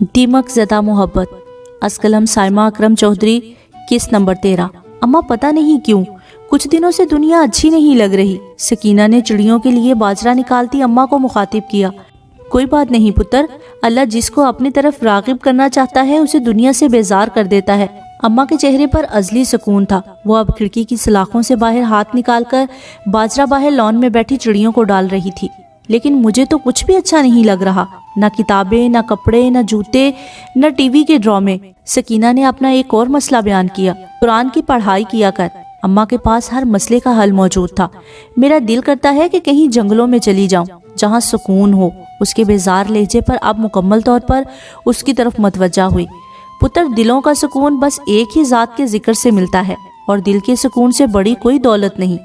दीमक ज़दा मोहब्बत। असकलम साइमा अकरम चौधरी, किस नंबर 13। अम्मा पता नहीं क्यों कुछ दिनों से दुनिया अच्छी नहीं लग रही। सकीना ने चिड़ियों के लिए बाजरा निकालती अम्मा को मुखातिब किया। कोई बात नहीं पुत्र, अल्लाह जिसको अपनी तरफ रागिब करना चाहता है उसे दुनिया से बेजार कर देता है। अम्मा के चेहरे पर अजली सुकून था। वो अब खिड़की की सलाखों से बाहर हाथ निकालकर बाजरा बाहर लॉन में बैठी चिड़ियों को डाल रही थी। लेकिन मुझे तो कुछ भी अच्छा नहीं लग रहा, ना किताबें, ना कपड़े, ना जूते, न टीवी के ड्रामे। सकीना ने अपना एक और मसला बयान किया। कुरान की पढ़ाई किया कर। अम्मा के पास हर मसले का हल मौजूद था। मेरा दिल करता है कि कहीं जंगलों में चली जाऊं जहां सुकून हो। उसके बेजार लहजे पर अब मुकम्मल तौर पर उसकी तरफ मतवज्जा हुई। पुत्र, दिलों का सुकून बस एक ही ज़ात के जिक्र से मिलता है और दिल के सुकून से बड़ी कोई दौलत नहीं।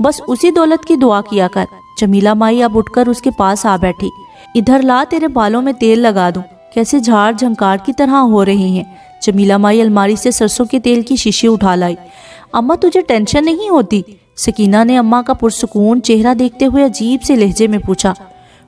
बस उसी दौलत की दुआ किया कर। जमीला माई अब उठकर उसके पास आ बैठी। इधर ला, तेरे बालों में तेल लगा दूं, कैसे झाड़ झंकार की तरह हो रहे हैं। जमीला माई अलमारी से सरसों के तेल की शीशी उठा लाई। अम्मा तुझे टेंशन नहीं होती? सकीना ने अम्मा का पुरसुकून चेहरा देखते हुए अजीब से लहजे में पूछा।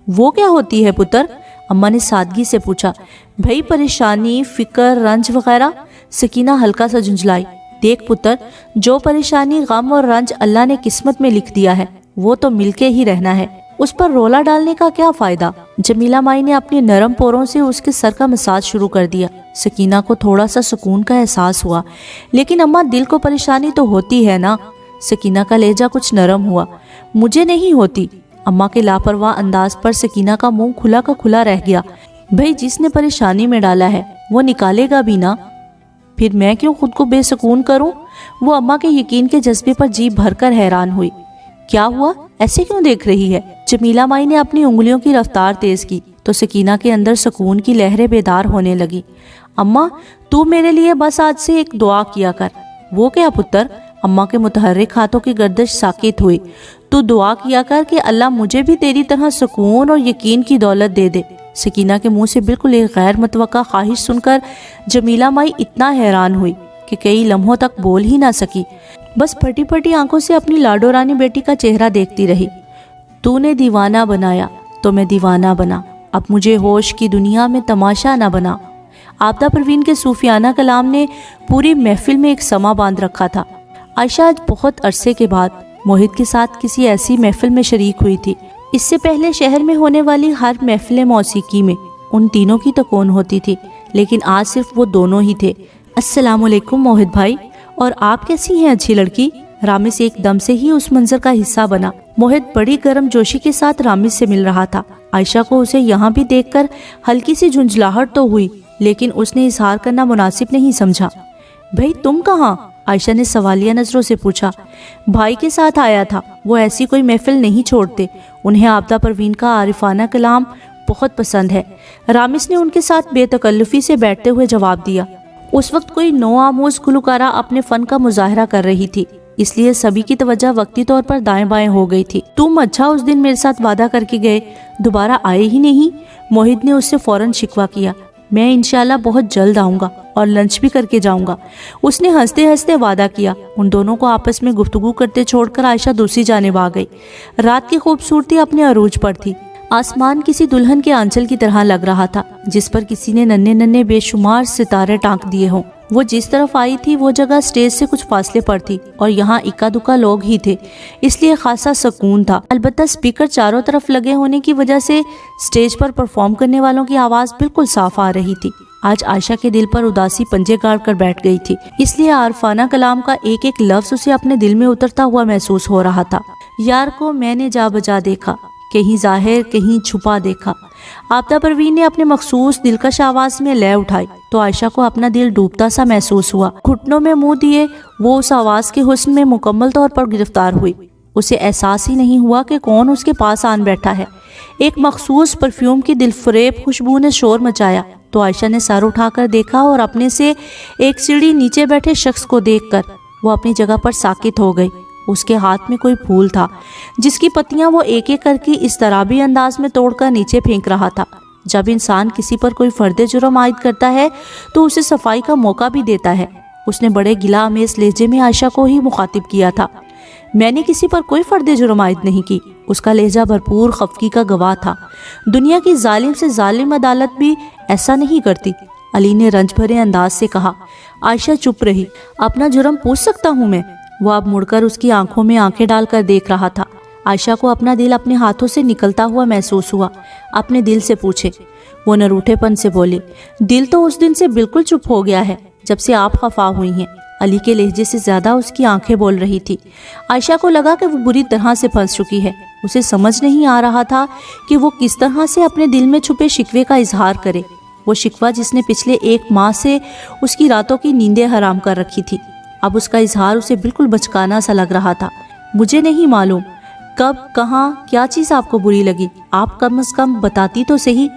वो क्या होती है पुत्र? अम्मा ने सादगी से पूछा। भई परेशानी, फिक्र, रंज वगैरह। सकीना हल्का सा झुंझलाई। देख पुत्र, जो परेशानी, गम और रंज अल्लाह ने किस्मत में लिख दिया है वो तो मिलके ही रहना है, उस पर रोला डालने का क्या फायदा। जमीला माई ने अपने नरम पोरों से उसके सर का मसाज शुरू कर दिया। सकीना को थोड़ा सा सुकून का एहसास हुआ। लेकिन अम्मा, दिल को परेशानी तो होती है ना? सकीना का लहजा कुछ नरम हुआ। मुझे नहीं होती। अम्मा के लापरवाह अंदाज पर सकीना का मुंह खुला का खुला रह गया। भाई जिसने परेशानी में डाला है वो निकालेगा भी ना, फिर मैं क्यों खुद को बेसुकून करूं? वो अम्मा के यकीन के जज्बे पर जी भरकर हैरान हुई। क्या हुआ, ऐसे क्यों देख रही है? जमीला माई ने अपनी उंगलियों की रफ्तार तेज की तो सकीना के अंदर सुकून की लहरें बेदार होने लगी। अम्मा, तू मेरे लिए बस आज से एक दुआ किया कर। वो क्या पुत्र? अम्मा के मुतहर्रिक हाथों की गर्दश साकित हुई। तू दुआ किया कर कि अल्लाह मुझे भी तेरी तरह सुकून और यकीन की दौलत दे दे। सकीना के मुंह से बिल्कुल एक गैर मुतवक्का ख्वाहिश सुनकर जमीला माई इतना हैरान हुई कि कई लम्हों तक बोल ही ना सकी। बस फटी फटी आंखों से अपनी लाडो रानी बेटी का चेहरा देखती रही। तूने दीवाना बनाया तो मैं दीवाना बना, अब मुझे होश की दुनिया में तमाशा ना बना। आपदा परवीन के सूफियाना कलाम ने पूरी महफिल में एक समा बांध रखा था। आयशा आज बहुत अरसे के बाद मोहित के साथ किसी ऐसी महफिल में शरीक हुई थी। इससे पहले शहर में होने वाली हर महफिल मौसीकी में उन तीनों की तो कौन होती थी, लेकिन आज सिर्फ वो दोनों ही थे। अस्सलामुअलैकुम मोहित भाई, और आप कैसी हैं अच्छी लड़की? रामिस एकदम से ही उस मंजर का हिस्सा बना। मोहित बड़ी गर्म जोशी के साथ रामिस से मिल रहा था। आयशा को उसे यहाँ भी देखकर हल्की सी झुंझलाहट तो हुई, लेकिन उसने इजहार करना मुनासिब नहीं समझा। भाई तुम कहाँ? आयशा ने सवालिया नजरों से पूछा। भाई के साथ आया था, वो ऐसी कोई महफिल नहीं छोड़ते। उन्हें आपदा परवीन का आरिफाना कलाम बहुत पसंद है। रामिस ने उनके साथ बेतकल्लुफी से बैठते हुए जवाब दिया। उस वक्त कोई नो आमोज गुलकारा अपने फन का मुजाहरा कर रही थी, इसलिए सभी की तवज्जो वक्ती तौर पर दाएं बाएं हो गई थी। तुम अच्छा उस दिन मेरे साथ वादा करके गए, दोबारा आए ही नहीं। मोहित ने उससे फौरन शिकवा किया। मैं इंशाल्लाह बहुत जल्द आऊंगा और लंच भी करके जाऊंगा, उसने हंसते हंसते वादा किया। उन दोनों को आपस में गुफ्तगू करते छोड़कर आयशा दूसरी जानिब आ गई। रात की खूबसूरती अपने अरूज पर थी। आसमान किसी दुल्हन के आंचल की तरह लग रहा था जिस पर किसी ने नन्हे नन्हे बेशुमार सितारे टांक दिए हों। वो जिस तरफ आई थी वो जगह स्टेज से कुछ फासले पर थी और यहाँ इक्का दुक्का लोग ही थे, इसलिए खासा सुकून था। अलबत्ता स्पीकर चारों तरफ लगे होने की वजह से स्टेज पर परफॉर्म करने वालों की आवाज़ बिल्कुल साफ आ रही थी। आज आयशा के दिल पर उदासी पंजे गाड़ कर बैठ गई थी, इसलिए आरफाना कलाम का एक एक लफ्ज उसे अपने दिल में उतरता हुआ महसूस हो रहा था। यार को मैंने जा बजा देखा, कहीं जाहिर कहीं छुपा देखा। आपदा परवीन ने अपने मखसूस दिलकश आवाज में लय उठाई तो आयशा को अपना दिल डूबता सा महसूस हुआ। घुटनों में मुंह दिए वो उस आवाज के हुस्न में मुकम्मल तौर पर गिरफ्तार हुई। उसे एहसास ही नहीं हुआ कि कौन उसके पास आन बैठा है। एक मखसूस परफ्यूम की दिलफरेब खुशबू ने शोर मचाया तो आयशा ने सर उठाकर देखा और अपने से एक सीढ़ी नीचे बैठे शख्स को देखकर वो अपनी जगह पर साकित हो गई। उसके हाथ में कोई फूल था जिसकी पत्तियां वो एक एक करके इस तराबी अंदाज में तोड़कर नीचे फेंक रहा था। जब इंसान किसी पर कोई फर्दे जुर्म आयद करता है तो उसे सफाई का मौका भी देता है। उसने बड़े गिला अमेज लहजे में आयशा को ही मुखातिब किया था। मैंने किसी पर कोई फर्दे जुर्म आयद नहीं की। उसका लहजा भरपूर खफगी का गवाह था। दुनिया की जालिम से जालिम अदालत भी ऐसा नहीं करती, अली ने रंज भरे अंदाज से कहा। आयशा चुप रही। अपना जुर्म पूछ सकता हूँ मैं? वो अब मुड़कर उसकी आंखों में आंखें डालकर देख रहा था। आयशा को अपना दिल अपने हाथों से निकलता हुआ महसूस हुआ। अपने दिल से पूछे। वो नरूठेपन से बोली, दिल तो उस दिन से बिल्कुल चुप हो गया है जब से आप खफा हुई हैं। अली के लहजे से ज्यादा उसकी आंखें बोल रही थी। आयशा को लगा कि वो बुरी तरह से फंस चुकी है। उसे समझ नहीं आ रहा था कि वो किस तरह से अपने दिल में छुपे शिकवे का इजहार करे, वो शिकवा जिसने पिछले 1 माह से उसकी रातों की नींदें हराम कर रखी थी। अब उसका इजहार उसे बिल्कुल बचकाना सा लग रहा था। मुझे नहीं मालूम कब, कहाँ, क्या चीज़ आपको बुरी लगी, आप कम से कम बताती तो सही।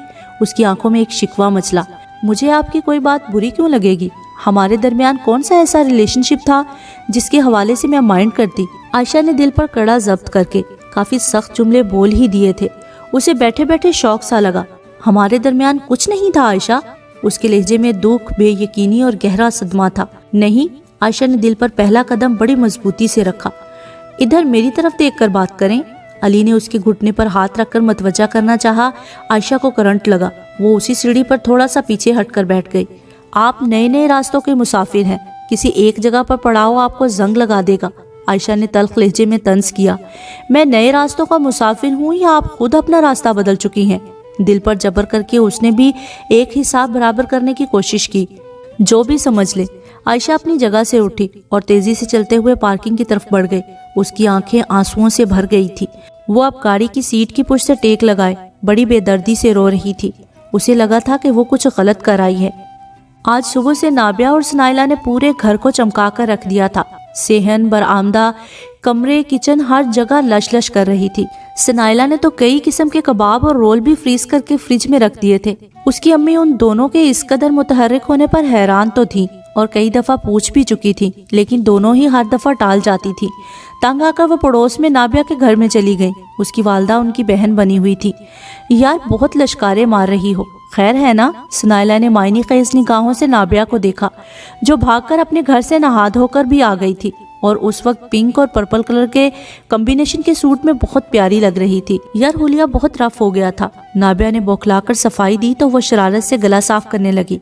उसकी आंखों में एक शिकवा मचला। मुझे आपकी कोई बात बुरी क्यों लगेगी? हमारे दरमियान कौन सा ऐसा रिलेशनशिप था जिसके हवाले से मैं माइंड करती? आयशा ने दिल पर कड़ा जब्त करके काफी सख्त जुमले बोल ही दिए थे। उसे बैठे बैठे शौक सा लगा। हमारे दरमियान कुछ नहीं था आयशा। उसके लहजे में दुख, बेयकीनी और गहरा सदमा था। नहीं, आयशा ने दिल पर पहला कदम बड़ी मजबूती से रखा। इधर मेरी तरफ देखकर बात करें। अली ने उसके घुटने पर हाथ रखकर मतवजा करना चाहा। आयशा को करंट लगा। वो उसी सीढ़ी पर थोड़ा सा पीछे हटकर बैठ गई। आप नए नए रास्तों के मुसाफिर हैं, किसी एक जगह पर पड़ाव आपको जंग लगा देगा। आयशा ने तल्ख लहजे में तंज किया। मैं नए रास्तों का मुसाफिर हूँ या आप खुद अपना रास्ता बदल चुकी हैं? दिल पर जबर करके उसने भी एक हिसाब बराबर करने की कोशिश की। जो भी समझ ले। आयशा अपनी जगह से उठी और तेजी से चलते हुए पार्किंग की तरफ बढ़ गई। उसकी आंखें आंसुओं से भर गई थी। वो अब गाड़ी की सीट की पुश से टेक लगाए बड़ी बेदर्दी से रो रही थी। उसे लगा था कि वो कुछ गलत कर आई है। आज सुबह से नाबिया और सनाइला ने पूरे घर को चमका कर रख दिया था। सेहन, बरामदा, कमरे, किचन, हर जगह लश लश कर रही थी। सनाइला ने तो कई किस्म के कबाब और रोल भी फ्रीज करके फ्रिज में रख दिए थे। उसकी अम्मी उन दोनों के इस कदर मुतहर्रिक होने पर हैरान तो थी और कई दफा पूछ भी चुकी थी, लेकिन दोनों ही हर दफा टाल जाती थी। तंग आकर वो पड़ोस में नाबिया के घर में चली गई। उसकी वालदा उनकी बहन बनी हुई थी। यार बहुत लश्कारे मार रही हो, खैर है ना? सनाइला ने मायनी खेज निगाहों से नाबिया को देखा, जो भागकर अपने घर से नहा धोकर भी आ गई थी और उस वक्त पिंक और पर्पल कलर के कॉम्बिनेशन के सूट में बहुत प्यारी लग रही थी। यार हुलिया बहुत रफ हो गया था। नाबिया ने बौखलाकर सफाई दी तो वो शरारत से गला साफ करने लगी।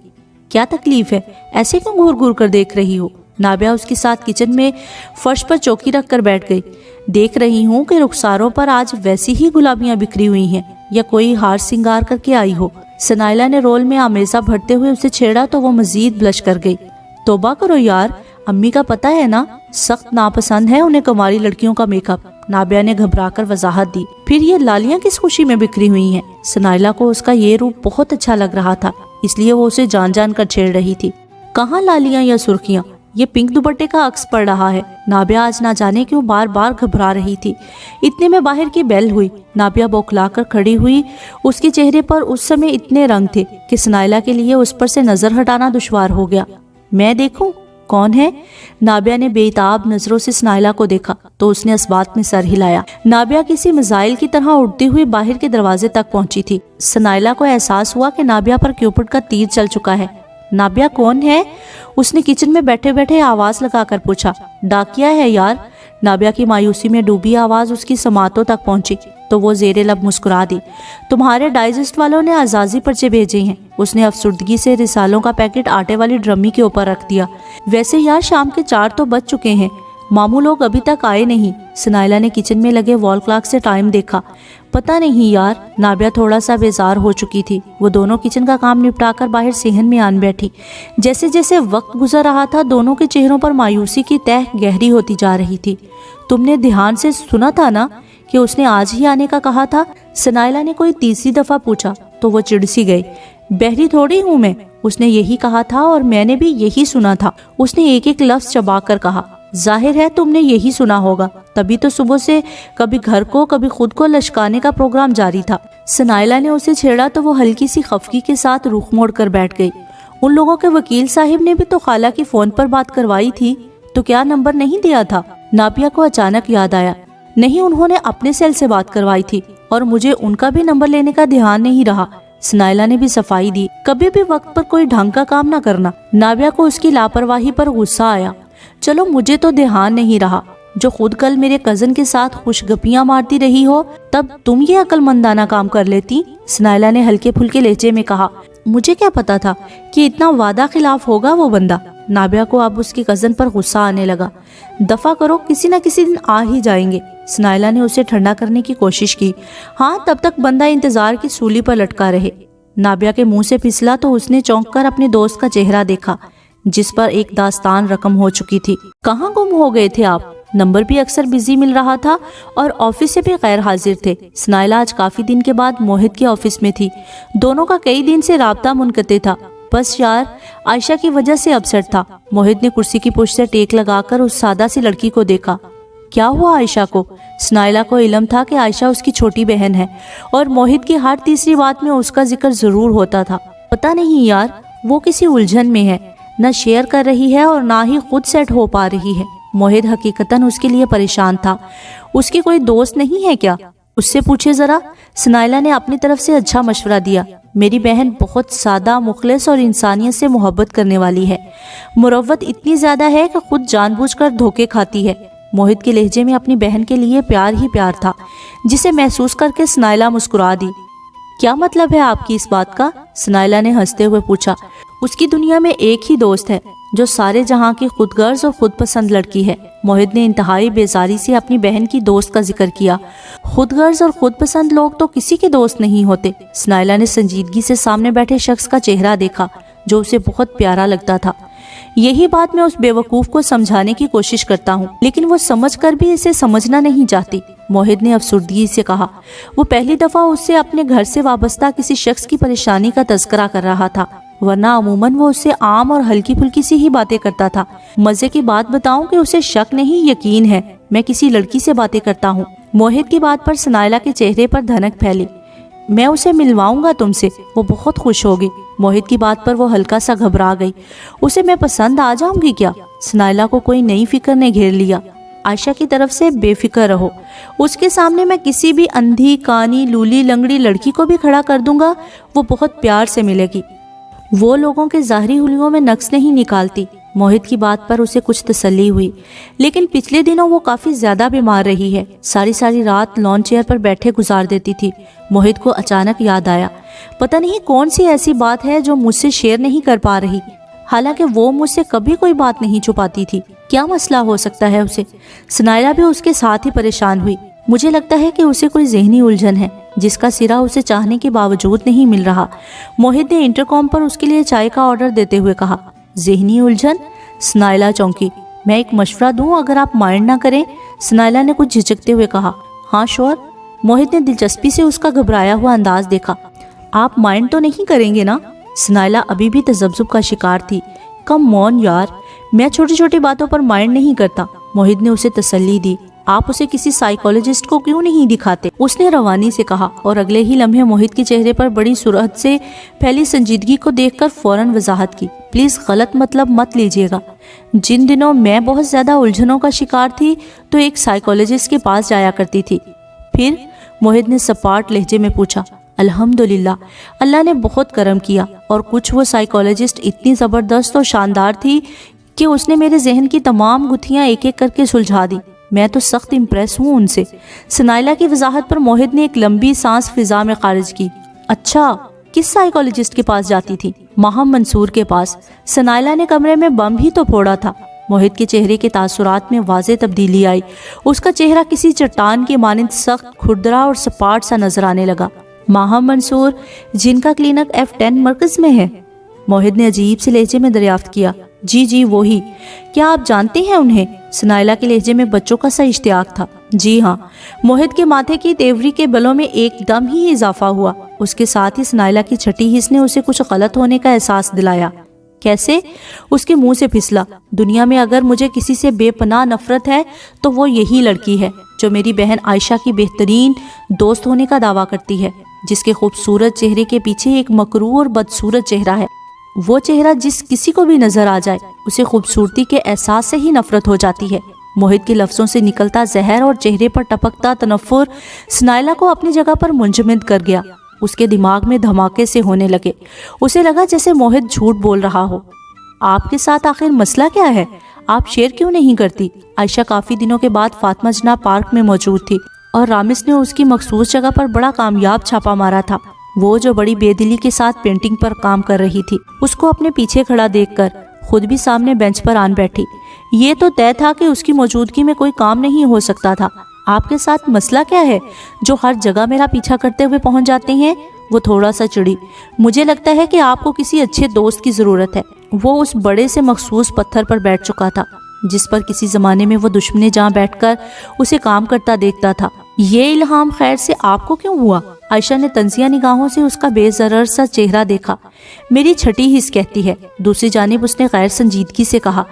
क्या तकलीफ है? ऐसे क्यों घूर घूर कर देख रही हो? नाबिया उसके साथ किचन में फर्श पर चौकी रख कर बैठ गई। देख रही हूँ कि रुखसारों पर आज वैसी ही गुलाबियां बिखरी हुई हैं या कोई हार सिंगार करके आई हो। सनाइला ने रोल में आमेजा भरते हुए उसे छेड़ा तो वो मजीद ब्लश कर गई। तौबा करो यार, अम्मी का पता है ना, सख्त नापसंद है उन्हें कुंवारी लड़कियों का मेकअप। नाबिया ने घबराकर वजाहत दी। फिर ये लालियां किस खुशी में बिखरी हुई हैं? सनाइला को उसका ये रूप बहुत अच्छा लग रहा था, इसलिए वो उसे जान जान कर छेड़ रही थी। कहाँ लालियां या सुर्खियां? ये पिंक दुपट्टे का अक्स पड़ रहा है। नाबिया आज ना जाने क्यों बार बार घबरा रही थी। इतने में बाहर की बेल हुई। नाबिया बौखलाकर खड़ी हुई। उसके चेहरे पर उस समय इतने रंग थे कि सनाइला के लिए उस पर से नजर हटाना दुश्वार हो गया। मैं देखूं कौन है? नाबिया ने बेताब नजरों से सनाइला को देखा तो उसने इस बात में सर हिलाया। नाबिया किसी मिसाइल की तरह उड़ती हुई बाहर के दरवाजे तक पहुंची थी। सनाइला को एहसास हुआ कि नाबिया पर क्यूपिड का तीर चल चुका है। नाबिया कौन है? उसने किचन में बैठे बैठे आवाज लगाकर पूछा। डाकिया है यार। नाबिया की मायूसी में डूबी आवाज उसकी समातों तक पहुंची तो वो जेरे लब मुस्कुरा दी। तुम्हारे डाइजेस्ट वालों ने आजाजी पर्चे भेजे हैं। उसने अफसुर्दगी से रिसालों का पैकेट आटे वाली ड्रमी के ऊपर रख दिया। वैसे यार शाम के 4 तो बज चुके हैं, मामू लोग अभी तक आए नहीं। सनाइला ने किचन में लगे वॉल क्लॉक से टाइम देखा। पता नहीं यार। नाबिया थोड़ा सा बेजार हो चुकी थी। वो दोनों किचन का काम निपटाकर बाहर सेहन में आन बैठी। जैसे जैसे वक्त गुजर रहा था दोनों के चेहरों पर मायूसी की तह गहरी होती जा रही थी। तुमने ध्यान से सुना था ना कि उसने आज ही आने का कहा था? सनाइला ने कोई तीसरी दफा पूछा तो वो चिढ़ सी गई। बहरी थोड़ी हूँ मैं, उसने यही कहा था और मैंने भी यही सुना था। उसने एक एक लफ्ज चबा कर कहा। जाहिर है तुमने यही सुना होगा, तभी तो सुबह से कभी घर को कभी खुद को लश्काने का प्रोग्राम जारी था। सनाइला ने उसे छेड़ा तो वो हल्की सी खफगी के साथ रुख मोड़ कर बैठ गई। उन लोगों के वकील साहिब ने भी तो खाला की फोन पर बात करवाई थी, तो क्या नंबर नहीं दिया था? नाबिया को अचानक याद आया। नहीं, उन्होंने अपने सेल से बात करवाई थी और मुझे उनका भी नंबर लेने का ध्यान नहीं रहा। सनाइला ने भी सफाई दी। कभी भी वक्त पर कोई ढंग का काम ना करना। नाबिया को उसकी लापरवाही पर गुस्सा आया। चलो मुझे तो ध्यान नहीं रहा, जो खुद कल मेरे कजन के साथ खुशगपियां मारती रही हो तब तुम ये अक्लमंदाना काम कर लेती। सनाइला ने हल्के फुल्के लहजे में कहा। मुझे क्या पता था कि इतना वादा खिलाफ होगा वो बंदा। नाबिया को अब उसकी कज़न पर गुस्सा आने लगा। दफा करो, किसी न किसी दिन आ ही जाएंगे। स्नाइला ने उसे ठंडा करने की कोशिश की। हाँ, तब तक बंदा इंतजार की सूली पर लटका रहे। नाबिया के मुंह से फिसला तो उसने चौंक कर अपने दोस्त का चेहरा देखा, जिस पर एक दास्तान रकम हो चुकी थी। कहाँ गुम हो गए थे आप? नंबर भी अक्सर बिजी मिल रहा था और ऑफिस से भी गैर हाजिर थे। स्नाइला आज काफी दिन के बाद मोहित के ऑफिस में थी। दोनों का कई दिन से राब्ता मुनक़ते था। बस यार, आयशा की वजह से अपसेट था। मोहित ने कुर्सी की पुष्ट से टेक लगाकर उस सादा सी लड़की को देखा। क्या हुआ आयशा को? स्नाइला को इल्म था कि आयशा उसकी छोटी बहन है और मोहित की हर तीसरी बात में उसका जिक्र जरूर होता था। पता नहीं यार, वो किसी उलझन में है, न शेयर कर रही है और ना ही खुद सेट हो पा रही है। मोहित हकीकतन उसके लिए परेशान था। उसकी कोई दोस्त नहीं है क्या? उससे पूछे जरा। स्नाइला ने अपनी तरफ से अच्छा मशवरा दिया। मेरी बहन बहुत सादा, मुखलिस और इंसानियत से मोहब्बत करने वाली है। मुरव्वत इतनी ज्यादा है कि खुद जानबूझकर धोखे खाती है। मोहित के लहजे में अपनी बहन के लिए प्यार ही प्यार था, जिसे महसूस करके स्नाइला मुस्कुरा दी। क्या मतलब है आपकी इस बात का? स्नाइला ने हंसते हुए पूछा। उसकी दुनिया में एक ही दोस्त है जो सारे जहां की खुदगर्ज और खुद पसंद लड़की है। मोहित ने इंतहाई बेजारी से अपनी बहन की दोस्त का जिक्र किया। खुदगर्ज और खुद पसंद लोग तो किसी के दोस्त नहीं होते। स्नाइला ने संजीदगी से सामने बैठे शख्स का चेहरा देखा, जो उसे बहुत प्यारा लगता था। यही बात मैं उस बेवकूफ को समझाने की कोशिश करता हूँ, लेकिन वो समझकर भी इसे समझना नहीं चाहती। मोहित ने अफसुर्दगी से कहा। वो पहली दफा उससे अपने घर से वाबस्ता किसी शख्स की परेशानी का तज़किरा कर रहा था, वरना अमूमन वो उससे आम और हल्की फुल्की सी ही बातें करता था। मजे की बात बताऊं कि उसे शक नहीं, यकीन है मैं किसी लड़की से बातें करता हूँ। मोहित की बात पर स्नाइला के चेहरे पर धनक फैली। मैं उसे मिलवाऊंगा तुमसे, वो बहुत खुश होगी। मोहित की बात पर वो हल्का सा घबरा गई। उसे मैं पसंद आ जाऊंगी क्या? स्नाइला को कोई नई फिक्र ने घेर लिया। आयशा की तरफ से बेफिक्र रहो, उसके सामने मैं किसी भी अंधी, कानी, लूली, लंगड़ी लड़की को भी खड़ा कर दूंगा। वो बहुत प्यार से मिलेगी। वो लोगों के ज़ाहरी हुलियों में नक्स नहीं निकालती। मोहित की बात पर उसे कुछ तसल्ली हुई, लेकिन पिछले दिनों वो काफ़ी ज़्यादा बीमार रही है। सारी सारी रात लॉन चेयर पर बैठे गुजार देती थी। मोहित को अचानक याद आया, पता नहीं कौन सी ऐसी बात है जो मुझसे शेयर नहीं कर पा रही। हालांकि वो मुझसे कभी कोई बात नहीं छुपाती थी। क्या मसला हो सकता है उसे? स्नाइला भी उसके साथ ही परेशान हुई। मुझे लगता है कि उसे कोई जहनी उलझन है, जिसका सिरा उसे चाहने के बावजूद नहीं मिल रहा। मोहित ने इंटरकॉम पर उसके लिए चाय का ऑर्डर देते हुए कहा। जहनी उलझन? स्नाइला चौंकी। मैं एक मशवरा दूं अगर आप माइंड ना करें? स्नाइला ने कुछ झिझकते हुए कहा। हाँ श्योर। मोहित ने दिलचस्पी से उसका घबराया हुआ अंदाज देखा। आप माइंड तो नहीं करेंगे ना? स्नाइला अभी भी तजब्जुब का शिकार थी। कम ऑन यार, मैं छोटी छोटी बातों पर माइंड नहीं करता। मोहित ने उसे तसल्ली दी। आप उसे किसी साइकोलॉजिस्ट को क्यों नहीं दिखाते? उसने रवानी से कहा, और अगले ही लम्हे मोहित के चेहरे पर बड़ी सुरहद से फैली संजीदगी को देखकर फौरन वजाहत की। प्लीज गलत मतलब मत लीजिएगा। जिन दिनों मैं बहुत ज्यादा उलझनों का शिकार थी तो एक साइकोलॉजिस्ट के पास जाया करती थी। फिर? मोहित ने सपाट लहजे में पूछा। अल्हम्दुलिल्लाह, अल्लाह ने बहुत करम किया, और कुछ वो साइकोलॉजिस्ट इतनी ज़बरदस्त और शानदार थी कि उसने मेरे जहन की तमाम गुत्थियां एक एक करके सुलझा दी। मैं तो सख्त इम्प्रेस हूँ उनसे। स्नाइला की वजाहत पर मोहित ने एक लंबी सांस फिजा में खारिज की। अच्छा, किस साइकोलॉजिस्ट के पास जाती थी? माहम मंसूर के पास। स्नाइला ने कमरे में बम ही तो फोड़ा था। मोहित के चेहरे के तासुरात में वाज़े तब्दीली आई। उसका चेहरा किसी चट्टान के मानिंद सख्त, खुरदरा और सपाट सा नजर आने लगा। माहम मंसूर, जिनका क्लिनिक F10 मरकज में है? मोहित ने अजीब से लहजे में दरियाफ्त किया। जी जी वही। क्या आप जानते हैं उन्हें? स्नाइला के लहजे में बच्चों का सा इश्तियाक था। जी हाँ। मोहित के माथे की तेवरी के बलों में एकदम ही इजाफा हुआ। उसके साथ ही स्नाइला की छठी हिस्स ने उसे कुछ गलत होने का एहसास दिलाया। कैसे? उसके मुंह से फिसला। दुनिया में अगर मुझे किसी से बेपनाह नफरत है तो वो यही लड़की है जो मेरी बहन आयशा की बेहतरीन दोस्त होने का दावा करती है, जिसके खूबसूरत चेहरे के पीछे एक मकरूह और बदसूरत चेहरा है। वो चेहरा जिस किसी को भी नजर आ जाए उसे खूबसूरती के एहसास से ही नफरत हो जाती है। मोहित के लफ्जों से निकलता जहर और चेहरे पर टपकता तनफ्फुर स्नाइला को अपनी जगह पर मुंजमद कर गया। उसके दिमाग में धमाके से होने लगे। उसे लगा जैसे मोहित झूठ बोल रहा हो। आपके साथ आखिर मसला क्या है? आप शेयर क्यों नहीं करती? आयशा काफी दिनों के बाद फातिमा जनाब पार्क में मौजूद थी और रामिस ने उसकी मखसूस जगह पर बड़ा कामयाब छापा मारा था। وہ جو بڑی بے دلی کے ساتھ پینٹنگ پر کام کر رہی تھی اس کو اپنے پیچھے کھڑا دیکھ کر خود بھی سامنے بینچ پر آن بیٹھی۔ یہ تو طے تھا کہ اس کی موجودگی میں کوئی کام نہیں ہو سکتا تھا۔ آپ کے ساتھ مسئلہ کیا ہے جو ہر جگہ میرا پیچھا کرتے ہوئے پہنچ جاتے ہیں؟ وہ تھوڑا سا چڑی۔ مجھے لگتا ہے کہ آپ کو کسی اچھے دوست کی ضرورت ہے۔ وہ اس بڑے سے مخصوص پتھر پر بیٹھ چکا تھا جس پر کسی زمانے میں وہ دشمن جاں بیٹھ کر اسے کام کرتا دیکھتا تھا۔ یہ الہام خیر سے آپ کو کیوں ہوا؟ عائشہ نے طنزیہ نگاہوں سے اس کا بے ضرر سا چہرہ دیکھا۔ میری چھٹی حص کہتی ہے۔ دوسری جانب اس نے غیر سنجیدگی سے کہا،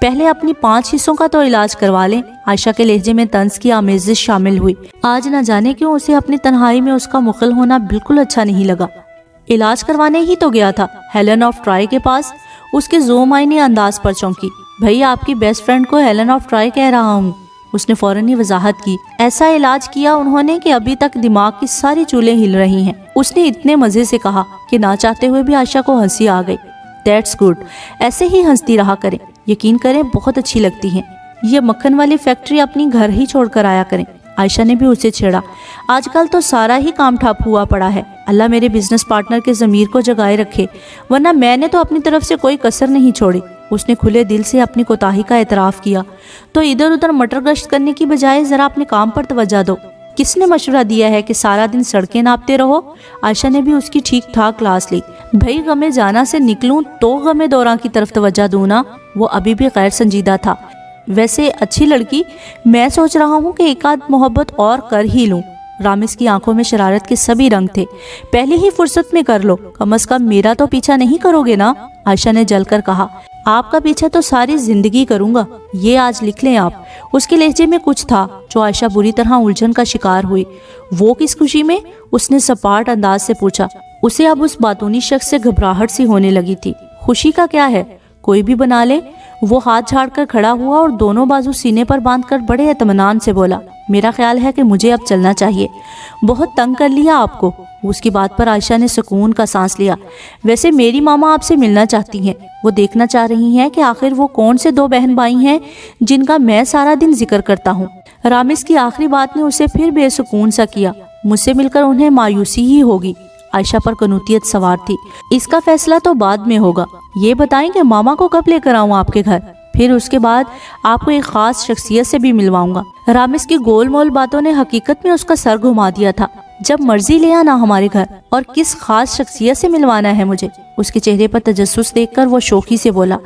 پہلے اپنی 5 حصوں کا تو علاج کروا لیں۔ عائشہ کے لہجے میں طنز کی آمیزش شامل ہوئی۔ آج نہ جانے کیوں اسے اپنی تنہائی میں اس کا مخل ہونا بالکل اچھا نہیں لگا۔ علاج کروانے ہی تو گیا تھا ہیلن آف ٹرائی کے پاس۔ اس کے زوم آئینے انداز پر چونکی۔ بھئی آپ کی بیسٹ فرینڈ کو ہیلن آف ٹرائی کہہ رہا ہوں۔ اس نے فوراً ہی وضاحت کی۔ ایسا علاج کیا انہوں نے کہ ابھی تک دماغ کی ساری چولیں ہل رہی ہیں۔ اس نے اتنے مزے سے کہا کہ نہ چاہتے ہوئے بھی عائشہ کو ہنسی آ گئی۔ دیٹس گڈ، ایسے ہی ہنستی رہا کریں، یقین کریں بہت اچھی لگتی ہیں۔ یہ مکھن والی فیکٹری اپنی گھر ہی چھوڑ کر آیا کریں۔ عائشہ نے بھی اسے چھیڑا۔ آج کل تو سارا ہی کام ٹھپ ہوا پڑا ہے۔ اللہ میرے بزنس پارٹنر کے ضمیر کو جگائے رکھے، ورنہ میں نے تو اپنی طرف سے کوئی کسر نہیں چھوڑی۔ اس نے کھلے دل سے اپنی کوتاہی کا اعتراف کیا۔ تو ادھر ادھر مٹر گشت کرنے کی بجائے ذرا اپنے کام پر توجہ دو۔ کس نے مشورہ دیا ہے کہ سارا دن سڑکیں ناپتے رہو؟ عائشہ نے بھی اس کی ٹھیک ٹھاک کلاس لی۔ بھئی غمِ جانا سے نکلوں تو غمِ دوراں کی طرف توجہ دوں نا؟ وہ ابھی بھی غیر سنجیدہ تھا۔ ویسے اچھی لڑکی، میں سوچ رہا ہوں کہ ایک آدھ محبت اور کر ہی لوں۔ رامز کی آنکھوں میں شرارت کے سبھی رنگ تھے۔ پہلے ہی فرصت میں کر لو، کم از کم میرا تو پیچھا نہیں کرو گے نا؟ عائشہ نے جل کر کہا۔ آپ کا پیچھا تو ساری زندگی کروں گا، یہ آج لکھ لیں آپ۔ اس کے لہجے میں کچھ تھا جو عائشہ بری طرح الجھن کا شکار ہوئی۔ وہ کس خوشی میں؟ اس نے سپاٹ انداز سے پوچھا۔ اسے اب اس باتونی شخص سے گھبراہٹ سی ہونے لگی تھی۔ خوشی کا کیا ہے، کوئی بھی بنا لے۔ وہ ہاتھ جھاڑ کر کھڑا ہوا اور دونوں بازو سینے پر باندھ کر بڑے اطمینان سے بولا، میرا خیال ہے کہ مجھے اب چلنا چاہیے، بہت تنگ کر لیا آپ کو۔ اس کی بات پر عائشہ نے سکون کا سانس لیا۔ ویسے میری ماما آپ سے ملنا چاہتی ہیں، وہ دیکھنا چاہ رہی ہیں کہ آخر وہ کون سے 2 بہن بھائی ہیں جن کا میں سارا دن ذکر کرتا ہوں۔ رامز کی آخری بات نے اسے پھر بے سکون سا کیا۔ مجھ سے مل کر انہیں مایوسی ہی ہوگی۔ عائشہ پر قنوطیت سوار تھی۔ اس کا فیصلہ تو بعد میں ہوگا۔ یہ بتائیں کہ ماما کو کب لے کر آؤں آپ کے گھر؟ پھر اس کے بعد آپ کو ایک خاص شخصیت سے بھی ملواؤں گا۔ رامز کی گول مول باتوں نے حقیقت میں اس کا سر گھما دیا تھا۔ جب مرضی لے آنا ہمارے گھر، اور کس خاص شخصیت سے ملوانا ہے مجھے؟ اس کے چہرے پر تجسس دیکھ کر وہ شوخی سے بولا،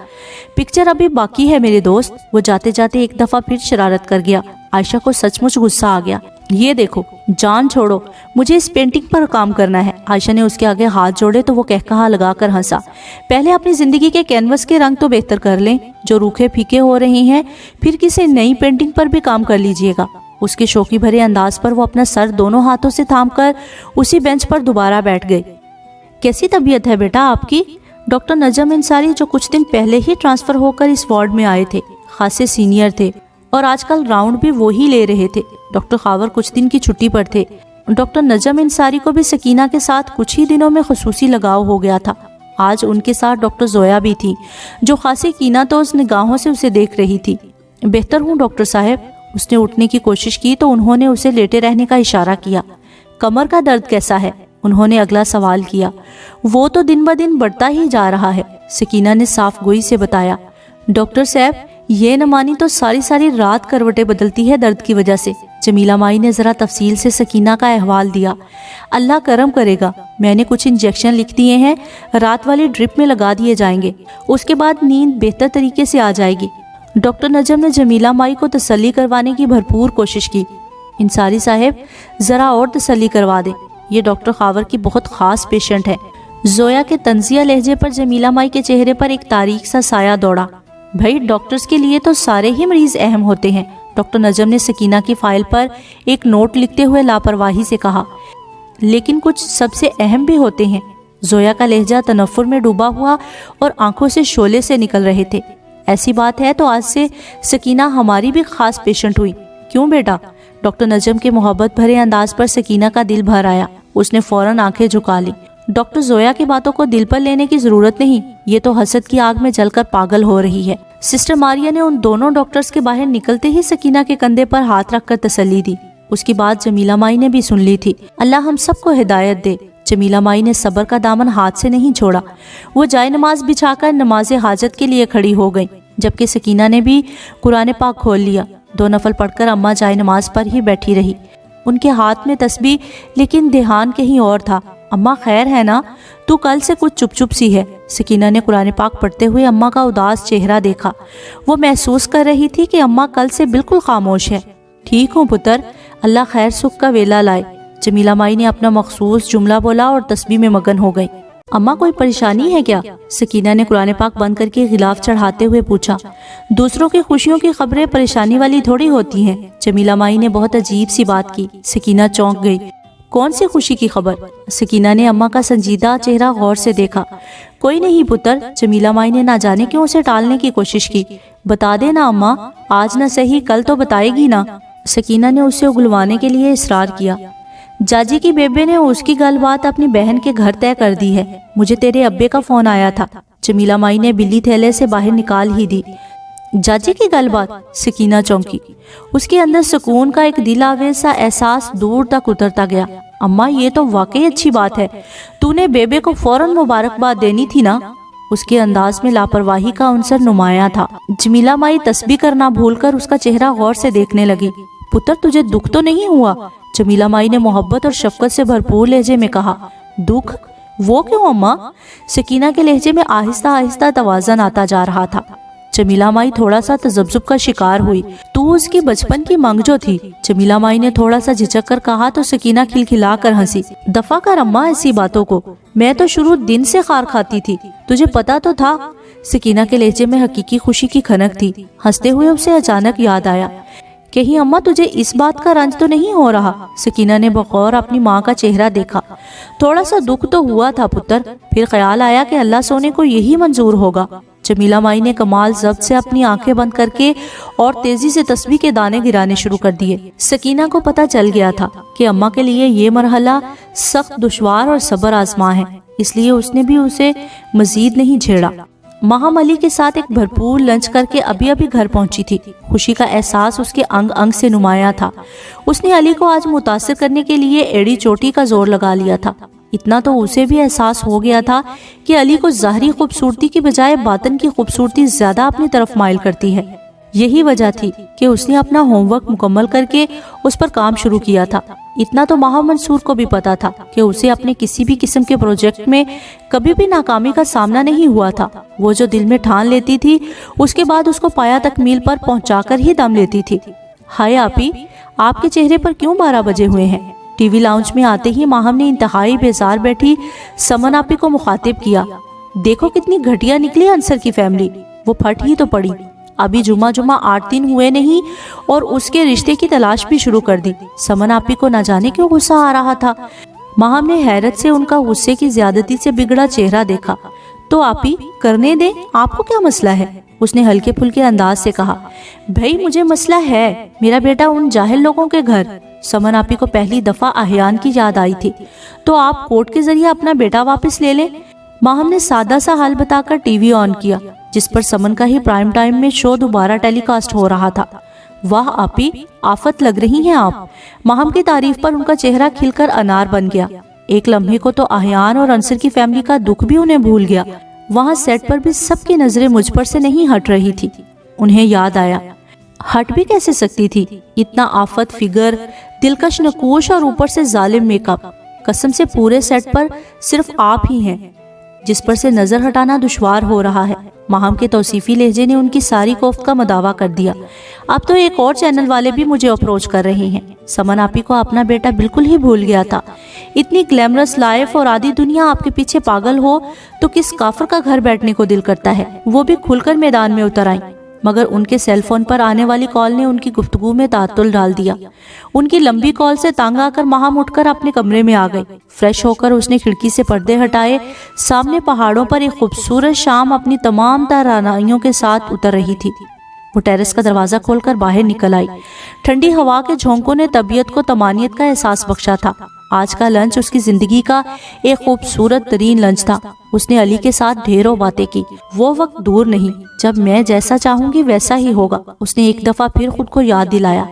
پکچر ابھی باقی ہے میرے دوست۔ وہ جاتے جاتے ایک دفعہ پھر شرارت کر گیا۔ عائشہ کو سچ مچ غصہ آ گیا۔ یہ دیکھو، جان چھوڑو، مجھے اس پینٹنگ پر کام کرنا ہے۔ عائشہ نے اس کے آگے ہاتھ جوڑے تو وہ کہکہا لگا کر ہنسا۔ پہلے اپنی زندگی کے کینوس کے رنگ تو بہتر کر لیں جو روکھے پھیکے ہو رہے ہیں، پھر کسی نئی پینٹنگ پر بھی کام کر لیجئے گا۔ اس کے شوخی بھرے انداز پر وہ اپنا سر دونوں ہاتھوں سے تھام کر اسی بینچ پر دوبارہ بیٹھ گئی۔ کیسی طبیعت ہے بیٹا آپ کی؟ ڈاکٹر نجم انصاری، جو کچھ دن پہلے ہی ٹرانسفر ہو کر اس وارڈ میں آئے تھے، خاصے سینئر تھے اور آج کل راؤنڈ بھی وہی لے رہے تھے۔ ڈاکٹر خاور کچھ دن کی چھٹی پر تھے۔ ڈاکٹر نجم انصاری کو بھی سکینہ کے ساتھ کچھ ہی دنوں میں خصوصی لگاؤ ہو گیا تھا۔ آج ان کے ساتھ ڈاکٹر زویا بھی تھی، جو خاصی کینہ توز نگاہوں سے اسے دیکھ رہی تھی۔ بہتر ہوں ڈاکٹر صاحب۔ اس نے اٹھنے کی کوشش کی تو انہوں نے اسے لیٹے رہنے کا اشارہ کیا۔ کمر کا درد کیسا ہے؟ انہوں نے اگلا سوال کیا۔ وہ تو دن بدن بڑھتا ہی جا رہا ہے، سکینہ نے صاف گوئی سے بتایا۔ ڈاکٹر صاحب، یہ نہ مانی تو ساری رات کروٹیں بدلتی ہے درد کی وجہ سے۔ جمیلہ مائی نے ذرا تفصیل سے سکینہ کا احوال دیا۔ اللہ کرم کرے گا، میں نے کچھ انجیکشن لکھ دیے ہیں، رات والی ڈرپ میں لگا دیے جائیں گے، اس کے بعد نیند بہتر طریقے سے آ جائے گی۔ ڈاکٹر نجم نے جمیلہ مائی کو تسلی کروانے کی بھرپور کوشش کی۔ انصاری صاحب، ذرا اور تسلی کروا دیں، یہ ڈاکٹر خاور کی بہت خاص پیشنٹ ہے۔ زویا کے طنزیہ لہجے پر جمیلہ مائی کے چہرے پر ایک تاریک سا سایہ دوڑا۔ بھائی ڈاکٹرز کے لیے تو سارے ہی مریض اہم ہوتے ہیں، ڈاکٹر نجم نے سکینہ کی فائل پر ایک نوٹ لکھتے ہوئے لاپرواہی سے کہا، لیکن کچھ سب سے اہم بھی ہوتے ہیں۔ زویا کا لہجہ تنفر میں ڈوبا ہوا اور آنکھوں سے شعلے سے نکل رہے تھے۔ ایسی بات ہے تو آج سے سکینہ ہماری بھی خاص پیشنٹ ہوئی۔ کیوں بیٹا؟ ڈاکٹر نجم کے محبت بھرے انداز پر سکینہ کا دل بھر آیا۔ اس نے فوراً آنکھیں جھکا لی۔ ڈاکٹر زویا کی باتوں کو دل پر لینے کی ضرورت نہیں، یہ تو حسد کی آگ میں جل کر پاگل ہو رہی ہے۔ سسٹر ماریا نے ان دونوں ڈاکٹرز کے باہر نکلتے ہی سکینہ کے کندھے پر ہاتھ رکھ کر تسلی دی۔ اس کی بات جمیلہ مائی نے بھی سن لی تھی۔ اللہ ہم سب کو ہدایت دے۔ जमीला माई ने सब्र का दामन हाथ से नहीं छोड़ा। वो जाए नमाज बिछाकर नमाज हाजत के लिए खड़ी हो गई, जबकि सकीना ने भी कुरान पाक खोल लिया। 2 नफल पढ़कर अम्मा जाए नमाज पर ही बैठी रही, उनके हाथ में तस्बीह, लेकिन ध्यान कहीं और था। अम्मा खैर है ना? तू कल से कुछ चुप चुप सी है। सकीना ने कुरान पाक पढ़ते हुए अम्मा का उदास चेहरा देखा। वो महसूस कर रही थी कि अम्मा कल से बिल्कुल खामोश है। ठीक हूँ पुत्र, अल्लाह खैर सुख का वेला लाए। जमीला माई ने अपना मखसूस जुमला बोला और तस्बीह में मगन हो गई। अम्मा कोई परेशानी है क्या? सकीना ने कुरान पाक बंद करके गिलाफ चढ़ाते हुए पूछा। दूसरों की खुशियों की खबरें परेशानी वाली थोड़ी होती हैं। जमीला माई ने बहुत अजीब सी बात की। सकीना चौंक गई। कौन सी खुशी की खबर? सकीना ने अम्मा का संजीदा चेहरा गौर से देखा। कोई नहीं पुत्र, जमीला माई ने ना जाने क्यों उसे टालने की कोशिश की। बता देना अम्मा, आज न सही कल तो बताएगी ना। सकीना ने उसे उगलवाने के लिए इसरार किया। जाजी की बेबे ने उसकी गलबात अपनी बहन के घर तय कर दी है। मुझे तेरे अब्बे का फोन आया था। जमीला माई ने बिल्ली थैले से बाहर निकाल ही दी। जाजी की गलबात? सकीना चौंकी। उसके अंदर सुकून का एक दिल आवेज सा एहसास दूर तक उतरता गया। अम्मा ये तो वाकई अच्छी बात है, तूने बेबे को फौरन मुबारकबाद देनी थी ना। उसके अंदाज में लापरवाही का अंसर नुमाया था। जमीला माई तस्बीह करना भूलकर उसका चेहरा गौर से देखने लगी। पुत्र तुझे दुख तो नहीं हुआ? जमीला माई ने मोहब्बत और शफकत से भरपूर लहजे में कहा। दुख? वो क्यों अम्मा? सकीना के लहजे में आहिस्ता आहिस्ता तवाज़न आता जा रहा था। जमीला माई थोड़ा सा तजब्जुब का शिकार हुई। तू उसकी बचपन की मंगजो थी। जमीला माई ने थोड़ा सा झिझक कर कहा तो सकीना खिलखिला कर हंसी। दफा कर अम्मा ऐसी बातों को, मैं तो शुरू दिन से खार खाती थी, तुझे पता तो था। सकीना के लहजे में हकीकी खुशी की खनक थी। हंसते हुए उसे अचानक याद आया, कहीं अम्मा तुझे इस बात का रंज तो नहीं हो रहा? सकीना ने बगौर अपनी माँ का चेहरा देखा। थोड़ा सा दुख तो हुआ था पुत्र, फिर ख्याल आया कि अल्लाह सोने को यही मंजूर होगा। जमीला माई ने कमाल ज़ब्त से अपनी आंखें बंद करके और तेजी से तस्बीह के दाने गिराने शुरू कर दिए। सकीना को पता चल गया था कि अम्मा के लिए ये मरहला सख्त, दुश्वार और सब्र आजमा है, इसलिए उसने भी उसे मजीद नहीं छेड़ा। माहम अली के साथ एक भरपूर लंच करके अभी अभी घर पहुंची थी। खुशी का एहसास उसके अंग अंग से नुमाया था। उसने अली को आज मुतासिर करने के लिए एड़ी चोटी का जोर लगा लिया था। इतना तो उसे भी एहसास हो गया था कि अली को ज़ाहरी खूबसूरती की बजाय बातन की खूबसूरती ज्यादा अपनी तरफ माइल करती है। यही वजह थी कि उसने अपना होमवर्क मुकम्मल करके उस पर काम शुरू किया था। इतना तो माह मंसूर को भी पता था कि उसे अपने किसी भी किस्म के प्रोजेक्ट में कभी भी नाकामी का सामना नहीं हुआ था। वो जो दिल में ठान लेती थी उसके बाद उसको पाया तकमील पर पहुंचाकर ही दम लेती थी। हाय आपी, आपके चेहरे पर क्यों 12 बजे हुए हैं? टीवी लाउंज में आते ही माहम ने इंतहाई बेजार बैठी समन आपी को मुखातिब किया। देखो कितनी घटिया निकली अंसर की फैमिली, वो फट ही तो पड़ी। अभी जुमा 8 दिन हुए नहीं और उसके रिश्ते की तलाश भी शुरू कर दी। समन आपी को न जाने क्यों गुस्सा आ रहा था। माहम ने हैरत से उनका गुस्से की ज्यादती से बिगड़ा चेहरा देखा। तो आपी करने दे, आपको क्या मसला है? उसने हल्के फुल्के अंदाज से कहा। भाई मुझे मसला है, मेरा बेटा उन जाहिल लोगों के घर। समन आपी को पहली दफा अहयान की याद आई थी। तो आप कोर्ट के जरिए अपना बेटा वापस ले लें। माहम ने सादा सा हाल बताकर टीवी ऑन किया, जिस पर समन का ही प्राइम टाइम में शो दोबारा टेलीकास्ट हो रहा था। वाह आपी, आफत लग रही हैं आप। माहम की तारीफ पर उनका चेहरा खिलकर अनार बन गया। एक लम्हे को तो अहयान और अंसर की फैमिली का दुख भी उन्हें भूल गया। वहां सेट पर भी सबकी नजरें मुझ पर से नहीं हट रही थी। उन्हें याद आया, हट भी कैसे सकती थी? इतना आफत फिगर, दिलकश नकूश और ऊपर से जालिम मेकअप। कसम से पूरे सेट पर सिर्फ आप ही हैं जिस पर से नजर हटाना दुश्वार हो रहा है। माहम के तौसीफी लहजे ने उनकी सारी कोफ्त का मदावा कर दिया। अब तो एक और चैनल वाले भी मुझे अप्रोच कर रहे हैं। समन आपी को अपना बेटा बिल्कुल ही भूल गया था। इतनी ग्लैमरस लाइफ और आधी दुनिया आपके पीछे पागल हो तो किस काफर का घर बैठने को दिल करता है? वो भी खुलकर मैदान में उतर आई। मगर उनके सेल फोन पर आने वाली कॉल ने उनकी गुफ्तगू में तातुल डाल दिया। उनकी लंबी कॉल से तंग आकर माहम उठकर अपने कमरे में आ गई। फ्रेश होकर उसने खिड़की से पर्दे हटाए। सामने पहाड़ों पर एक खूबसूरत शाम अपनी तमाम तारानाइयों के साथ उतर रही थी। वो टेरेस का दरवाजा खोलकर बाहर निकल आई। ठंडी हवा के झोंकों ने तबीयत को तमानियत का एहसास बख्शा था। آج کا لنچ اس کی زندگی کا ایک خوبصورت ترین لنچ تھا۔ اس نے علی کے ساتھ ڈھیروں باتیں کی۔ وہ وقت دور نہیں جب میں جیسا چاہوں گی ویسا ہی ہوگا، اس نے ایک دفعہ پھر خود کو یاد دلایا۔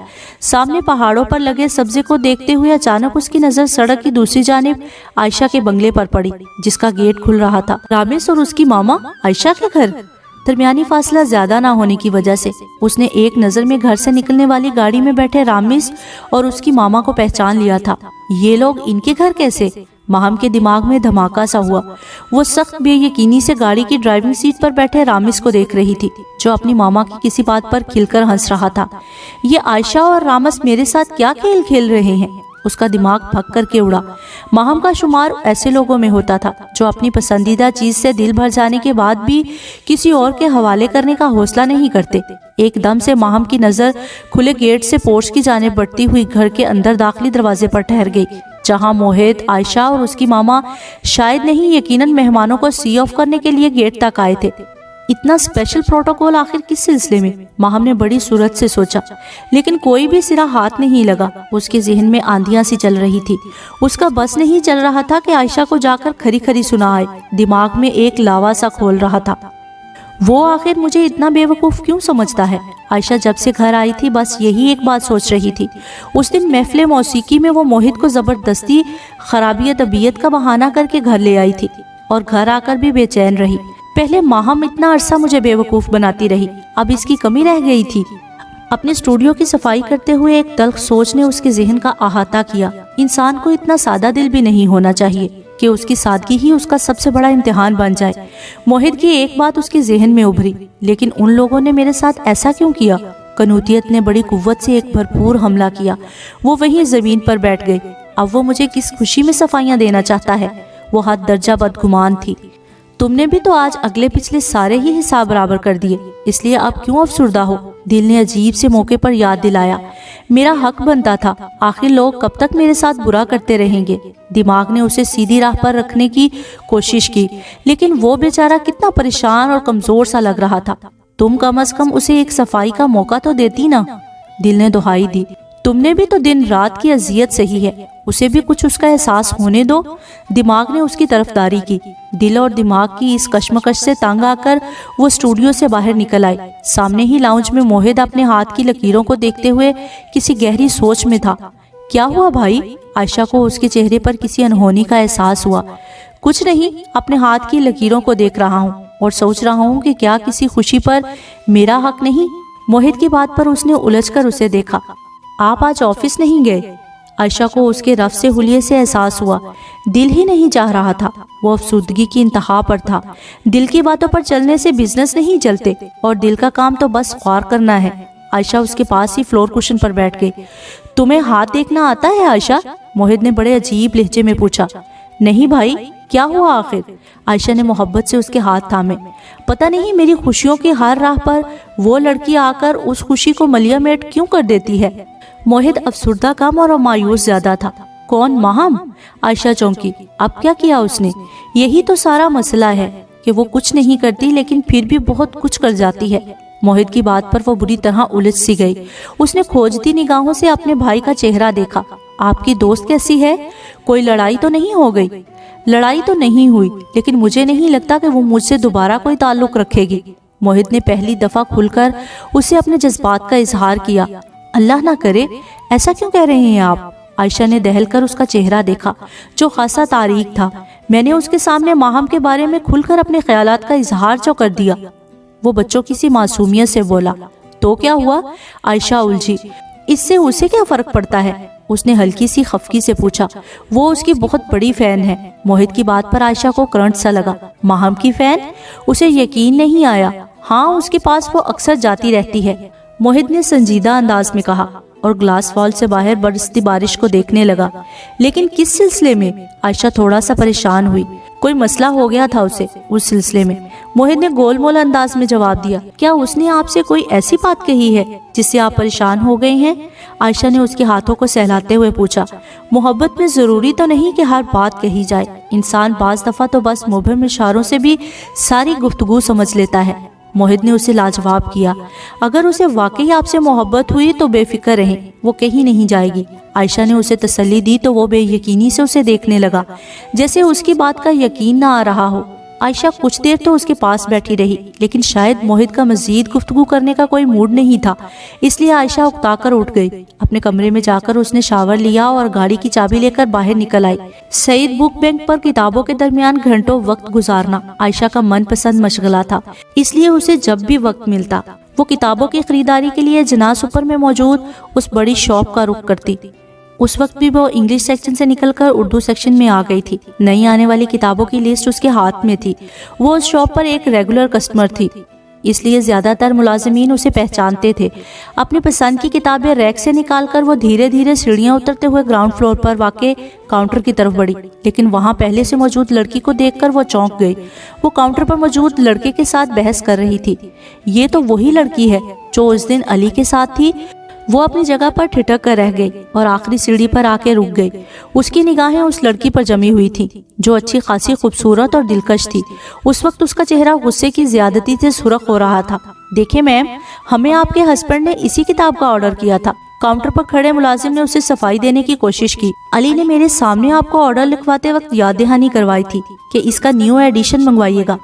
سامنے پہاڑوں پر لگے سبزے کو دیکھتے ہوئے اچانک اس کی نظر سڑک کی دوسری جانب عائشہ کے بنگلے پر پڑی، جس کا گیٹ کھل رہا تھا۔ رامز اور اس کی ماما عائشہ کے گھر۔ درمیانی فاصلہ زیادہ نہ ہونے کی وجہ سے اس نے ایک نظر میں گھر سے نکلنے والی گاڑی میں بیٹھے رامز اور اس کی ماما کو پہچان لیا تھا۔ یہ لوگ ان کے گھر کیسے؟ ماہم کے دماغ میں دھماکہ سا ہوا۔ وہ سخت بے یقینی سے گاڑی کی ڈرائیونگ سیٹ پر بیٹھے رامز کو دیکھ رہی تھی، جو اپنی ماما کی کسی بات پر کھل کر ہنس رہا تھا۔ یہ عائشہ اور رامز میرے ساتھ کیا کھیل کھیل رہے ہیں؟ اس کا دماغ پھک کر کے اڑا۔ ماہم کا شمار ایسے لوگوں میں ہوتا تھا جو اپنی پسندیدہ چیز سے دل بھر جانے کے بعد بھی کسی اور کے حوالے کرنے کا حوصلہ نہیں کرتے۔ ایک دم سے ماہم کی نظر کھلے گیٹ سے پورچ کی جانب بڑھتی ہوئی گھر کے اندر داخلی دروازے پر ٹھہر گئی، جہاں موہد، عائشہ اور اس کی ماما شاید نہیں یقیناً مہمانوں کو سی آف کرنے کے لیے گیٹ تک آئے تھے۔ اتنا اسپیشل پروٹوکول آخر کس سلسلے میں؟ ماہم نے بڑی صورت سے سوچا، لیکن کوئی بھی سرا ہاتھ نہیں لگا۔ اس کے ذہن میں آندیاں سی چل رہی تھی۔ اس کا بس نہیں چل رہا تھا کہ عائشہ کو جا کر کھری کھری سنا آئے۔ دماغ میں ایک لاوا سا کھول رہا تھا، وہ آخر مجھے اتنا بے وقوف کیوں سمجھتا ہے؟ عائشہ جب سے گھر آئی تھی بس یہی ایک بات سوچ رہی تھی۔ اس دن محفل موسیقی میں وہ موہد کو زبردستی خرابی طبیعت کا بہانہ کر کے گھر لے آئی تھی، اور گھر آ کر بھی بے چین رہی۔ پہلے ماہم اتنا عرصہ مجھے بے وقوف بناتی رہی، اب اس کی کمی رہ گئی تھی۔ اپنے اسٹوڈیو کی صفائی کرتے ہوئے ایک تلخ سوچ نے اس کے ذہن کا احاطہ کیا۔ انسان کو اتنا سادہ دل بھی نہیں ہونا چاہیے کہ اس کی سادگی ہی اس کا سب سے بڑا امتحان بن جائے۔ موہد کی ایک بات اس کے ذہن میں ابھری، لیکن ان لوگوں نے میرے ساتھ ایسا کیوں کیا؟ کنوتیت نے بڑی قوت سے ایک بھرپور حملہ کیا۔ وہ وہیں زمین پر بیٹھ گئی۔ اب وہ مجھے کس خوشی میں صفائیاں دینا چاہتا ہے؟ وہ حد درجہ بدگمان تھی۔ تم نے بھی تو آج اگلے پچھلے سارے ہی حساب برابر کر دیے، اس لیے اب کیوں افسردہ ہو؟ دل نے عجیب سے موقع پر یاد دلایا، میرا حق بنتا تھا، آخر لوگ کب تک میرے ساتھ برا کرتے رہیں گے؟ دماغ نے اسے سیدھی راہ پر رکھنے کی کوشش کی، لیکن وہ بیچارہ کتنا پریشان اور کمزور سا لگ رہا تھا۔ تم کم از کم اسے ایک صفائی کا موقع تو دیتی نا؟ دل نے دہائی دی، تم نے بھی تو دن رات کی اذیت سہی ہے، اسے بھی کچھ اس کا احساس ہونے دو۔ دماغ نے اس کی طرفداری کی۔ دل اور دماغ کی اس کشمکش سے تنگ آ کر وہ اسٹوڈیو سے باہر نکل آئی۔ سامنے ہی لاؤنج میں موہد اپنے ہاتھ کی لکیروں کو دیکھتے ہوئے کسی گہری سوچ میں تھا۔ کیا ہوا بھائی؟ عائشہ کو اس کے چہرے پر کسی انہونی کا احساس ہوا۔ کچھ نہیں، اپنے ہاتھ کی لکیروں کو دیکھ رہا ہوں اور سوچ رہا ہوں کہ کیا کسی خوشی پر میرا حق نہیں؟ موہد کی بات پر اس نے الجھ کر اسے دیکھا۔ آپ آج آفس نہیں گئے؟ عائشہ کو اس کے رف سے حلیے سے احساس ہوا، دل ہی نہیں چاہ رہا تھا۔ وہ افسردگی کی انتہا پر تھا۔ دل کی باتوں پر چلنے سے بزنس نہیں چلتے، اور دل کا کام تو بس خوار کرنا ہے۔ عائشہ اس کے پاس ہی فلور کشن پر بیٹھ گئی۔ تمہیں ہاتھ دیکھنا آتا ہے عائشہ؟ موہد نے بڑے عجیب لہجے میں پوچھا۔ نہیں بھائی، کیا ہوا آخر؟ عائشہ نے محبت سے اس کے ہاتھ تھامے۔ پتہ نہیں میری خوشیوں کی ہر راہ پر وہ لڑکی آ کر اس خوشی کو ملیا میٹ کیوں کر دیتی ہے؟ موہد افسردہ کم اور مایوس زیادہ تھا۔ کون؟ ماہم؟ عائشہ چونکی۔ اب کیا کیا اس نے؟ یہی تو سارا مسئلہ ہے کہ وہ کچھ نہیں کرتی لیکن پھر بھی بہت کچھ کر جاتی ہے۔ موہد کی بات پر وہ بری طرح الجھ سی گئی۔ اس نے کھوجتی نگاہوں سے اپنے بھائی کا چہرہ دیکھا۔ آپ کی دوست کیسی ہے؟ کوئی لڑائی تو نہیں ہو گئی؟ لڑائی تو نہیں ہوئی، لیکن مجھے نہیں لگتا کہ وہ مجھ سے دوبارہ کوئی تعلق رکھے گی۔ موہد نے پہلی دفعہ کھل کر اسے اپنے جذبات کا اظہار کیا۔ اللہ نہ کرے، ایسا کیوں کہہ رہے ہیں آپ؟ عائشہ نے دہل کر اس کا چہرہ دیکھا جو خاصا تاریک تھا۔ میں نے اس کے سامنے ماہم کے بارے میں کھل کر اپنے خیالات کا اظہار جو کر دیا۔ وہ بچوں کی سی معصومیت سے بولا۔ تو کیا ہوا؟ عائشہ الجھی۔ اس سے اسے کیا فرق پڑتا ہے؟ اس نے ہلکی سی خفگی سے پوچھا۔ وہ اس کی بہت بڑی فین ہے۔ موہد کی بات پر عائشہ کو کرنٹ سا لگا۔ ماہم کی فین؟ اسے یقین نہیں آیا۔ ہاں، اس کے پاس وہ اکثر جاتی رہتی ہے، موہد نے سنجیدہ انداز میں کہا، اور گلاس وال سے باہر برستی بارش کو دیکھنے لگا۔ لیکن کس سلسلے میں؟ عائشہ تھوڑا سا پریشان ہوئی۔ کوئی مسئلہ ہو گیا تھا اسے اس سلسلے میں، موہد نے گول مول انداز میں جواب دیا۔ کیا اس نے آپ سے کوئی ایسی بات کہی ہے جس سے آپ پریشان ہو گئے ہیں؟ عائشہ نے اس کے ہاتھوں کو سہلاتے ہوئے پوچھا۔ محبت میں ضروری تو نہیں کہ ہر بات کہی جائے، انسان بعض دفعہ تو بس مبہم اشاروں سے بھی ساری گفتگو سمجھ لیتا ہے۔ मोहित ने उसे लाजवाब किया। अगर उसे वाकई आपसे मोहब्बत हुई तो बेफिक्र रहें, वो कहीं नहीं जाएगी। आयशा ने उसे तसल्ली दी तो वो बेयकीनी से उसे देखने लगा, जैसे उसकी बात का यकीन ना आ रहा हो। आयशा कुछ देर तो उसके पास बैठी रही, लेकिन शायद मोहित का मजीद गुफ्तगू करने का कोई मूड नहीं था, इसलिए आयशा उकताकर उठ गई। अपने कमरे में जाकर उसने शावर लिया और गाड़ी की चाबी लेकर बाहर निकल आई। सईद बुक बैंक पर किताबों के दरमियान घंटों वक्त गुजारना आयशा का मनपसंद मशगला था, इसलिए उसे जब भी वक्त मिलता वो किताबों की खरीदारी के लिए जना सुपर में मौजूद उस बड़ी शॉप का रुख करती। उस वक्त भी वो इंग्लिश सेक्शन से निकलकर उर्दू सेक्शन में आ गई थी। नई आने वाली किताबों की लिस्ट उसके हाथ में थी। वो उस शॉप पर एक रेगुलर कस्टमर थी, इसलिए ज्यादातर मुलाजिमीन उसे पहचानते थे। अपनी पसंद की किताबें रैक से निकालकर वो धीरे धीरे सीढ़ियां उतरते हुए ग्राउंड फ्लोर पर वाक़े काउंटर की तरफ बढ़ी, लेकिन वहां पहले से मौजूद लड़की को देखकर वो चौंक गई। वो काउंटर पर मौजूद लड़के के साथ बहस कर रही थी। ये तो वही लड़की है जो उस दिन अली के साथ थी। वो अपनी जगह पर ठिठक कर रह गई और आखिरी सीढ़ी पर आके रुक गई। उसकी निगाहें उस लड़की पर जमी हुई थी जो अच्छी खासी खूबसूरत और दिलकश थी। उस वक्त उसका चेहरा गुस्से की ज्यादती से सुर्ख हो रहा था। देखे मैम, हमें आपके हस्बैंड ने इसी किताब का ऑर्डर किया था। काउंटर पर खड़े मुलाजिम ने उसे सफाई देने की कोशिश की। अली ने मेरे सामने आपको ऑर्डर लिखवाते वक्त याद दहानी करवाई थी कि इसका न्यू एडिशन मंगवाइएगा।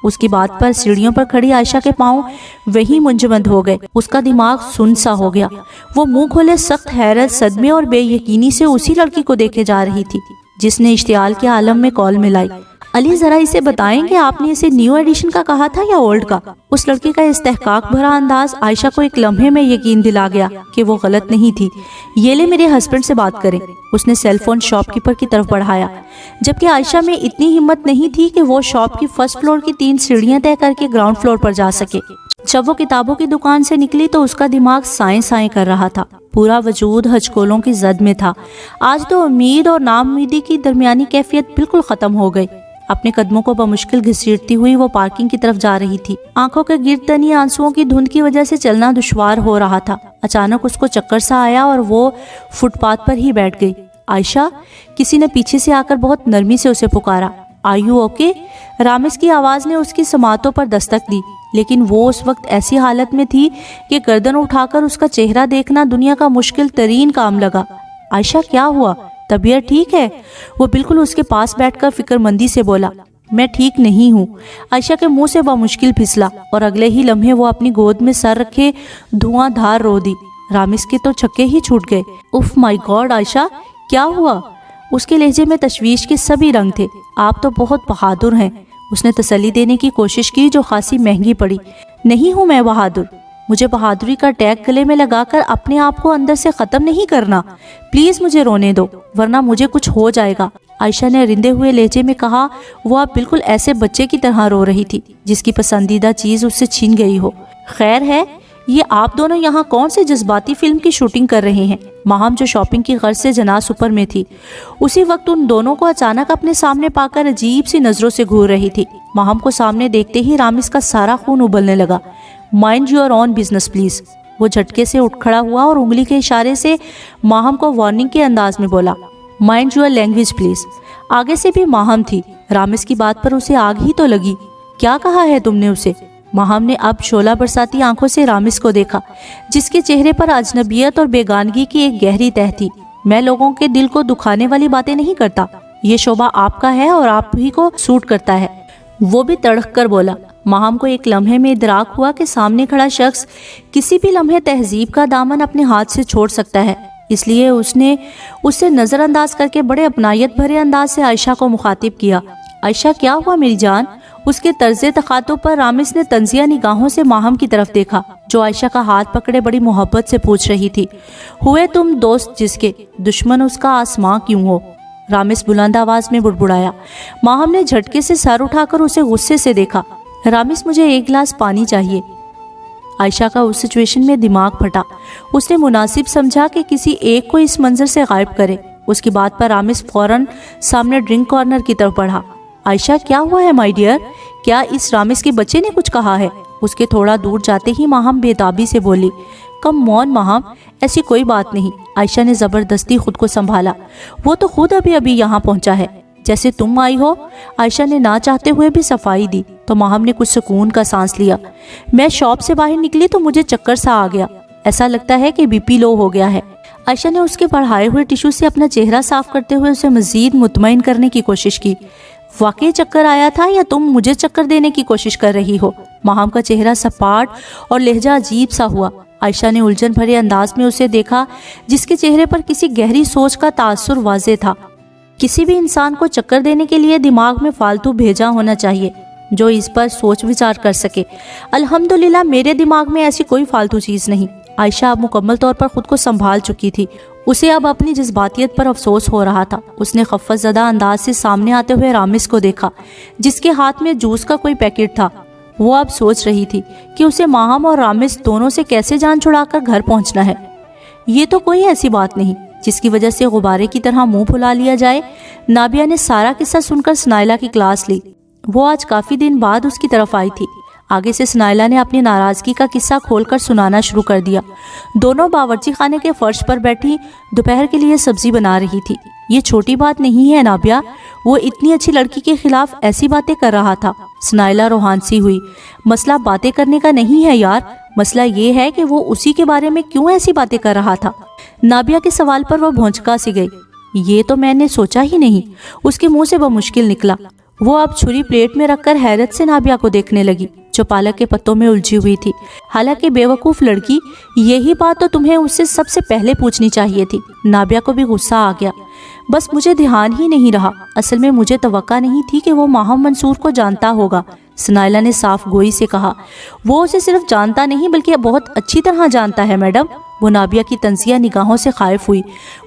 उसकी बात पर सीढ़ियों पर खड़ी आयशा के पांव वहीं मुंजमद हो गए। उसका दिमाग सुन सा हो गया। वो मुंह खोले सख्त हैरत, सदमे और बेयकीनी से उसी लड़की को देखे जा रही थी जिसने इश्तियाल के आलम में कॉल मिलाई। अली, जरा इसे बताएंगे आपने इसे न्यू एडिशन का कहा था या ओल्ड का? उस लड़के का इस्तेहकाक भरा अंदाज आयशा को एक लम्हे में यकीन दिला गया कि वो गलत नहीं थी। ये ले, मेरे हस्बैंड से बात करें। उसने सेल फोन शॉपकीपर की तरफ बढ़ाया, जबकि आयशा में इतनी हिम्मत नहीं थी कि वो शॉप की फर्स्ट फ्लोर की 3 सीढ़ियां तय करके ग्राउंड फ्लोर पर जा सके। जब वो किताबों की दुकान से निकली तो उसका दिमाग साएं साएं कर रहा था। पूरा वजूद हचकोलों की जद में था। आज तो उम्मीद और नाउम्मीदी की दरमियानी कैफियत बिल्कुल खत्म हो गई। अपने कदमों को बमुश्किल घसीटती हुई वो पार्किंग की तरफ जा रही थी। आंखों के गिर्द तनी आंसुओं की धुंध की वजह से चलना दुश्वार हो रहा था। अचानक उसको चक्कर सा आया और वो फुटपाथ पर ही बैठ गई। आयशा, किसी ने पीछे से आकर बहुत नरमी से उसे पुकारा। Are you okay? रामिस की आवाज ने उसकी समातों पर दस्तक दी, लेकिन वो उस वक्त ऐसी हालत में थी कि गर्दन उठाकर उसका चेहरा देखना दुनिया का मुश्किल तरीन काम लगा। आयशा, क्या हुआ? तबीयत ठीक है? वो बिल्कुल उसके पास बैठकर फिक्रमंदी से बोला। मैं ठीक नहीं हूँ। आयशा के मुंह से मुश्किल फिसला और अगले ही लम्हे वो अपनी गोद में सर रखे धुआंधार रो दी। रामिस के तो छक्के ही छूट गए। उफ माय गॉड आयशा, क्या हुआ? उसके लहजे में तशवीश के सभी रंग थे। आप तो बहुत बहादुर हैं। उसने तसल्ली देने की कोशिश की जो खासी महंगी पड़ी। नहीं हूँ मैं बहादुर। मुझे बहादुरी का टैग गले में लगाकर अपने आप को अंदर से खत्म नहीं करना। प्लीज मुझे रोने दो, वरना मुझे कुछ हो जाएगा। आयशा ने रिंदे हुए लहजे में कहा। वो अब बिल्कुल ऐसे बच्चे की तरह रो रही थी जिसकी पसंदीदा चीज उससे छीन गई हो। खैर है, ये आप दोनों यहाँ कौन से जज्बाती फिल्म की शूटिंग कर रहे हैं? माहम, जो शॉपिंग की गर्ज से जना सुपर में थी, उसी वक्त उन दोनों को अचानक अपने सामने पाकर अजीब सी नजरों से घूर रही थी। माहम को सामने देखते ही रामिस का सारा खून उबलने लगा। Mind your on business please. वो झटके से उठ खड़ा हुआ और उंगली के इशारे से माहम को वार्निंग के अंदाज में बोला। Mind your language please. आगे से भी माहम थी। रामिस की बात पर उसे आग ही तो लगी। क्या कहा है तुमने उसे? माहम ने अब शोला बरसाती आंखों से रामिस को देखा, जिसके चेहरे पर अजनबियत और बेगानगी की एक गहरी तह थी। मैं लोगों के दिल को दुखाने वाली बातें नहीं करता। ये शोभा आपका है और आप ही को सूट करता है। वो भी तड़क कर बोला। माहम को एक लम्हे में इदराक हुआ कि सामने खड़ा शख्स किसी भी लम्हे तहजीब का दामन अपने हाथ से छोड़ सकता है, इसलिए उसने उससे नजरअंदाज करके बड़े अपनायत भरे अंदाज से आयशा को मुखातिब किया। आयशा, क्या हुआ मेरी जान? उसके तर्जे तखातुब पर रामिस ने तंजिया निगाहों से माहम की तरफ देखा, जो आयशा का हाथ पकड़े बड़ी मोहब्बत से पूछ रही थी। हुए तुम दोस्त जिसके, दुश्मन उसका आसमां क्यों हो? रामिस बुलंद आवाज में बुड़बुड़ाया। माहम ने झटके से सर उठाकर उसे गुस्से से देखा। रामिस, मुझे 1 गिलास पानी चाहिए। आयशा का उस सिचुएशन में दिमाग फटा। उसने मुनासिब समझा कि किसी एक को इस मंजर से गायब करे। उसकी बात पर रामिस फौरन सामने ड्रिंक कॉर्नर की तरफ बढ़ा। आयशा, क्या हुआ है माय डियर? क्या इस रामिस के बच्चे ने कुछ कहा है? उसके थोड़ा दूर जाते ही माहम बेताबी से बोली। कम ऑन माहम, ऐसी कोई बात नहीं। आयशा ने जबरदस्ती खुद को संभाला। वो तो खुद अभी अभी यहाँ पहुंचा है। जैसे तुम आई हो। आयशा ने ना चाहते हुए भी सफाई दी तो माहम ने कुछ सुकून का सांस लिया। मैं शॉप से बाहर निकली तो मुझे चक्कर सा आ गया, ऐसा लगता है कि बीपी लो हो गया है। आयशा ने उसके बढ़ाए हुए टिश्यू से अपना चेहरा साफ करते हुए उसे मजीद मुतमईन करने की कोशिश की। वाकई चक्कर आया था या तुम मुझे चक्कर देने की कोशिश कर रही हो? माहम का चेहरा सपाट और लहजा अजीब सा हुआ। आयशा ने उलझन भरे अंदाज में उसे देखा, जिसके चेहरे पर किसी गहरी सोच का तासुर वाज़े था। किसी भी इंसान को चक्कर देने के लिए दिमाग में फालतू भेजा होना चाहिए जो इस पर सोच विचार कर सके। अल्हम्दुलिल्लाह मेरे दिमाग में ऐसी कोई फालतू चीज़ नहीं। आयशा अब मुकम्मल तौर पर खुद को संभाल चुकी थी। उसे अब अपनी जज्बातियत पर अफसोस हो रहा था। उसने खफ़त ज़दा अंदाज से सामने आते हुए रामिस को देखा, जिसके हाथ में जूस का कोई पैकेट था। वो अब सोच रही थी कि उसे माहम और रामिस दोनों से कैसे जान छुड़ाकर घर पहुंचना है। ये तो कोई ऐसी बात नहीं जिसकी वजह से गुब्बारे की तरह मुंह फुला लिया जाए। नाबिया ने सारा किस्सा सुनकर स्नाइला की क्लास ली। वो आज काफ़ी दिन बाद उसकी तरफ आई थी। आगे से स्नाइला ने अपनी नाराज़गी का किस्सा खोलकर सुनाना शुरू कर दिया। दोनों बावर्ची खाने के फर्श पर बैठी दोपहर के लिए सब्जी बना रही थी। ये छोटी बात नहीं है नाबिया, वो इतनी अच्छी लड़की के खिलाफ ऐसी बातें कर रहा था। स्नाइला रोहानसी हुई। मसला बातें करने का नहीं है यार, मसला ये है कि वो उसी के बारे में क्यों ऐसी बातें कर रहा था। नाबिया के सवाल पर वह भौंचका सी गई। ये तो मैंने सोचा ही नहीं, उसके मुंह से बमुश्किल निकला। वो अब छुरी प्लेट में रखकर हैरत से नाबिया को देखने लगी, जो पालक के पत्तों में उलझी हुई थी। हालांकि बेवकूफ़ लड़की, यही बात तो तुम्हें उससे सबसे पहले पूछनी चाहिए थी। नाबिया को भी गुस्सा आ गया। बस मुझे ध्यान ही नहीं रहा। असल में मुझे तवक्का नहीं थी कि वो माहम मंसूर को जानता होगा। स्नाइला ने साफ गोई से कहा। वो उसे सिर्फ जानता नहीं बल्कि बहुत अच्छी तरह जानता है मैडम। वो नाबिया की तंजिया निगाहों से खाइफ हुई।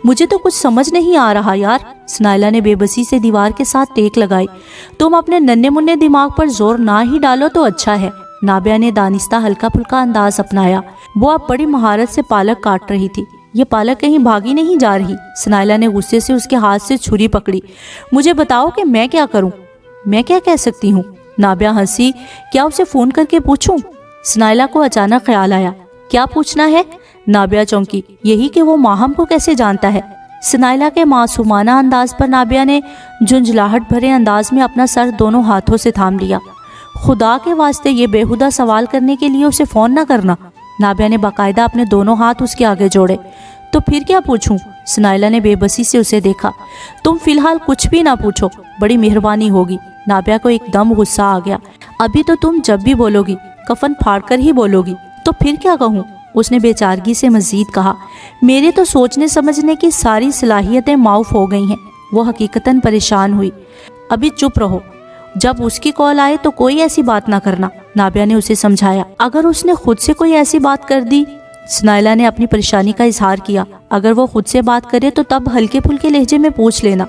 मुझे तो कुछ समझ नहीं आ रहा यार। स्नाइला ने बेबसी से दीवार के साथ टेक लगाई। तुम अपने नन्हे मुन्ने दिमाग पर जोर ना ही डालो तो अच्छा है। नाबिया ने दानिस्ता हल्का फुल्का अंदाज अपनाया। वो अब बड़ी महारत से पालक काट रही थी। ये पालक कहीं भागी नहीं जा रही। स्नाइला ने गुस्से से उसके हाथ से छुरी पकड़ी। मुझे बताओ कि मैं क्या करूं? मैं क्या कह सकती हूँ? नाबिया हंसी। क्या उसे फोन करके पूछूं? स्नाइला को अचानक ख्याल आया। क्या पूछना है? नाबिया चौंकी। यही कि वो माहम को कैसे जानता है। स्नाइला के मासूमाना अंदाज पर नाबिया ने झुंझलाहट भरे अंदाज में अपना सर दोनों हाथों से थाम लिया। खुदा के वास्ते ये बेहुदा सवाल करने के लिए उसे फोन ना करना। नाबिया ने बाकायदा अपने दोनों हाथ उसके आगे जोड़े। तो फिर क्या पूछूं? स्नाइला ने बेबसी से उसे देखा। तुम फिलहाल कुछ भी ना पूछो, बड़ी मेहरबानी होगी। नाबिया को एकदम गुस्सा आ गया। अभी तो तुम जब भी बोलोगी कफन फाड़ कर ही बोलोगी। तो फिर क्या कहूँ? उसने बेचारगी से मजीद कहा। मेरे तो सोचने समझने की सारी सलाहियतें माउफ हो गई हैं। वो हकीकतन परेशान हुई। अभी चुप रहो, जब उसकी कॉल आए तो कोई ऐसी बात ना करना। नाबिया ने उसे समझाया। अगर उसने खुद से कोई ऐसी बात कर दी? स्नाइला ने अपनी परेशानी का इजहार किया। अगर वो खुद से बात करे तो तब हल्के फुल्के लहजे में पूछ लेना।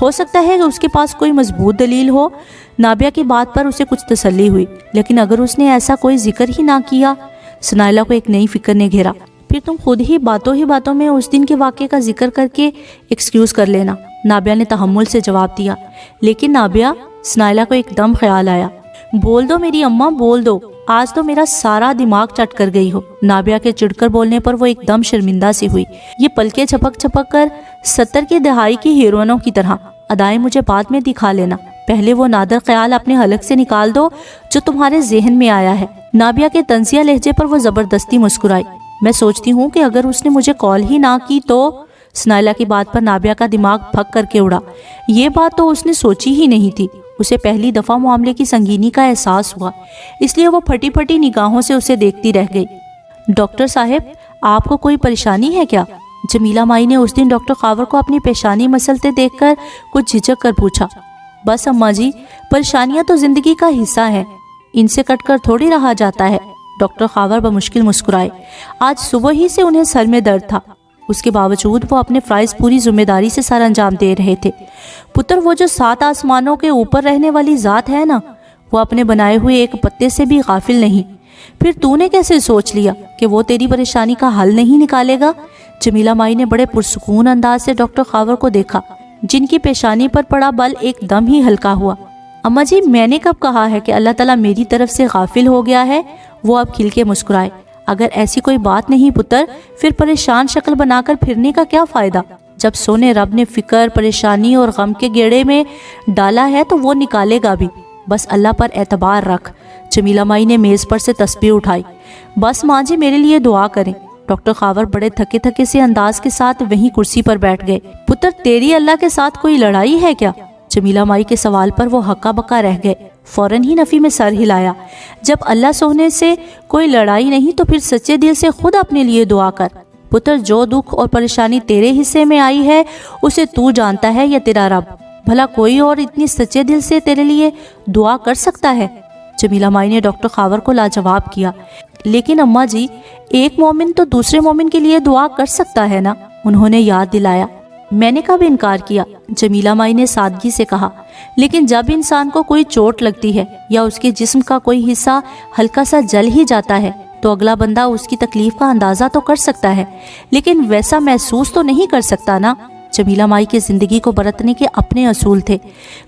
हो सकता है कि उसके पास कोई मजबूत दलील हो। नाबिया की बात पर उसे कुछ तसल्ली हुई। लेकिन अगर उसने ऐसा कोई जिक्र ही ना किया? स्नाइला को एक नई फिक्र ने घेरा। फिर तुम खुद ही बातों में उस दिन के वाक़े का जिक्र करके एक्सक्यूज़ कर लेना। नाबिया ने तहम्मुल से जवाब दिया। लेकिन नाबिया, स्नाइला को एकदम ख्याल आया। बोल दो मेरी अम्मा, बोल दो। आज तो मेरा सारा दिमाग चट कर गई हो। नाबिया के चिढ़कर बोलने पर वो एकदम शर्मिंदा सी हुई। ये पलके छपक छपक कर 70 की दहाई की हीरोइनों की तरह अदाएं मुझे बाद में दिखा लेना। पहले वो नादर ख्याल अपने हलक से निकाल दो जो तुम्हारे जहन में आया है। नाबिया के तंजिया लहजे पर वो जबरदस्ती मुस्कुराई। मैं सोचती हूँ कि अगर उसने मुझे कॉल ही ना की तो। स्नाइला की बात पर नाबिया का दिमाग फक करके उड़ा। ये बात तो उसने सोची ही नहीं थी। उसे पहली दफ़ा मामले की संगीनी का एहसास हुआ, इसलिए वो फटी फटी निगाहों से उसे देखती रह गई। डॉक्टर साहब, आपको कोई परेशानी है क्या? जमीला माई ने उस दिन डॉक्टर खावर को अपनी पेशानी मसलते देखकर कुछ झिझक कर पूछा। बस अम्मा जी, परेशानियां तो जिंदगी का हिस्सा हैं, इनसे कटकर थोड़ी रहा जाता है। डॉक्टर खावर बमुश्किल मुस्कुराए। आज सुबह ही से उन्हें सर में दर्द था। उसके बावजूद वो अपने फ़राइज़ पूरी जिम्मेदारी से सर अंजाम दे रहे थे। पुत्र, वो जो 7 आसमानों के ऊपर रहने वाली ज़ात है ना, वो अपने बनाए हुए एक पत्ते से भी गाफिल नहीं। फिर तूने कैसे सोच लिया कि वो तेरी परेशानी का हल नहीं निकालेगा? जमीला माई ने बड़े पुरसुकून अंदाज से डॉक्टर खावर को देखा, जिनकी पेशानी पर पड़ा बल एकदम ही हल्का हुआ। अम्मा जी, मैंने कब कहा है कि अल्लाह ताला मेरी तरफ से गाफिल हो गया है? वो अब खिल के मुस्कुराए। अगर ऐसी कोई बात नहीं पुत्र, फिर परेशान शक्ल बनाकर फिरने का क्या फ़ायदा? جب سونے رب نے فکر، پریشانی اور غم کے گیڑے میں ڈالا ہے تو وہ نکالے گا بھی، بس اللہ پر اعتبار رکھ۔ جمیلہ مائی نے میز پر سے تسبیح اٹھائی۔ بس ماں جی میرے لیے دعا کریں۔ ڈاکٹر خاور بڑے تھکے تھکے سے انداز کے ساتھ وہیں کرسی پر بیٹھ گئے۔ پتر تیری اللہ کے ساتھ کوئی لڑائی ہے کیا؟ جمیلہ مائی کے سوال پر وہ ہکا بکا رہ گئے، فوراً ہی نفی میں سر ہلایا۔ جب اللہ سونے سے کوئی لڑائی نہیں تو پھر سچے دل سے خود اپنے لیے دعا کر۔ پتر جو دکھ اور پریشانی تیرے حصے میں آئی ہے اسے تو جانتا ہے یا تیرا رب؟ بھلا کوئی اور اتنی سچے دل سے تیرے لیے دعا کر سکتا ہے؟ جمیلہ مائی نے ڈاکٹر خاور کو لاجواب کیا۔ لیکن اماں جی، ایک مومن تو دوسرے مومن کے لیے دعا کر سکتا ہے نا، انہوں نے یاد دلایا۔ میں نے کب انکار کیا؟ جمیلہ مائی نے سادگی سے کہا۔ لیکن جب انسان کو کوئی چوٹ لگتی ہے یا اس کے جسم کا کوئی حصہ ہلکا سا جل ہی جاتا ہے تو اگلا بندہ اس کی تکلیف کا اندازہ تو کر سکتا ہے، لیکن ویسا محسوس تو نہیں کر سکتا نا۔ جمیلہ مائی کی زندگی کو برتنے کے اپنے اصول تھے۔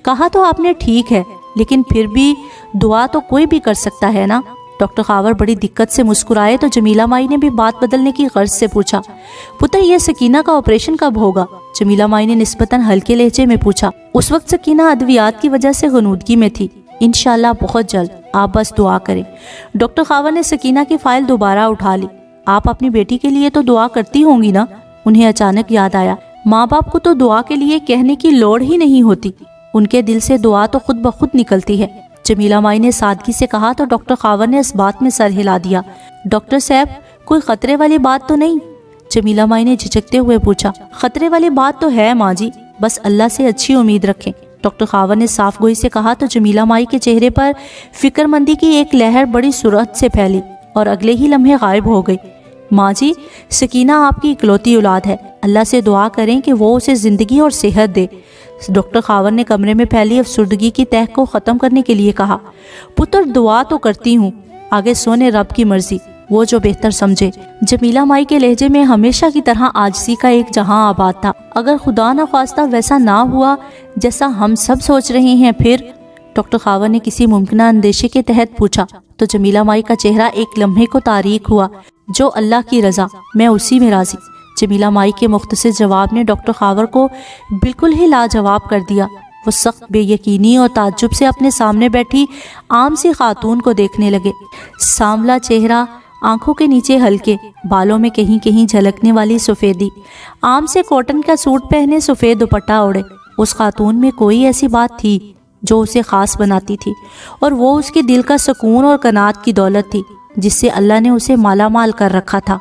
کہا تو آپ نے ٹھیک ہے، لیکن پھر بھی دعا تو کوئی بھی کر سکتا ہے نا۔ ڈاکٹر خاور بڑی دقت سے مسکرائے تو جمیلہ مائی نے بھی بات بدلنے کی غرض سے پوچھا، پتر یہ سکینہ کا آپریشن کب ہوگا؟ جمیلہ مائی نے نسبتاً ہلکے لہجے میں پوچھا۔ اس وقت سکینہ ادویات کی وجہ سے غنودگی میں تھی، انشاءاللہ بہت جلد، آپ بس دعا کریں۔ ڈاکٹر خاور نے سکینہ کی فائل دوبارہ اٹھا لی۔ آپ اپنی بیٹی کے لیے تو دعا کرتی ہوں گی نا؟ انہیں اچانک یاد آیا، ماں باپ کو تو دعا کے لیے کہنے کی لوڑ ہی نہیں ہوتی، ان کے دل سے دعا تو خود بخود نکلتی ہے۔ جمیلہ مائی نے سادگی سے کہا تو ڈاکٹر خاور نے اس بات میں سر ہلا دیا۔ ڈاکٹر صاحب کوئی خطرے والی بات تو نہیں؟ جمیلہ مائی نے جھجکتے ہوئے پوچھا۔ خطرے والی بات تو ہے ماں جی، بس اللہ سے اچھی امید رکھیں، ڈاکٹر خاور نے صاف گوئی سے کہا تو جمیلہ مائی کے چہرے پر فکر مندی کی ایک لہر بڑی سرعت سے پھیلی اور اگلے ہی لمحے غائب ہو گئی۔ ماں جی، سکینہ آپ کی اکلوتی اولاد ہے، اللہ سے دعا کریں کہ وہ اسے زندگی اور صحت دے۔ ڈاکٹر خاور نے کمرے میں پھیلی افسردگی کی تہ کو ختم کرنے کے لیے کہا، پتر دعا تو کرتی ہوں، آگے سونے رب کی مرضی، وہ جو بہتر سمجھے۔ جمیلہ مائی کے لہجے میں ہمیشہ کی طرح عاجزی کا ایک جہاں آباد تھا۔ اگر خدا نہ خواستہ ویسا نہ ہوا جیسا ہم سب سوچ رہے ہیں پھر؟ ڈاکٹر خاور نے کسی ممکنہ اندیشے کے تحت پوچھا تو جمیلہ مائی کا چہرہ ایک لمحے کو تاریک ہوا۔ جو اللہ کی رضا، میں اسی میں راضی۔ جمیلہ مائی کے مختصر جواب نے ڈاکٹر خاور کو بالکل ہی لاجواب کر دیا۔ وہ سخت بے یقینی اور تعجب سے اپنے سامنے بیٹھی عام سی خاتون کو دیکھنے لگے۔ سانولا چہرہ، آنکھوں کے نیچے ہلکے بالوں میں کہیں کہیں جھلکنے والی سفیدی، عام سے کاٹن کا سوٹ پہنے سفید دوپٹہ اوڑے۔ اس خاتون میں کوئی ایسی بات تھی جو اسے خاص بناتی تھی، اور وہ اس کے دل کا سکون اور قناعت کی دولت تھی جس سے اللہ نے اسے مالا مال کر رکھا تھا۔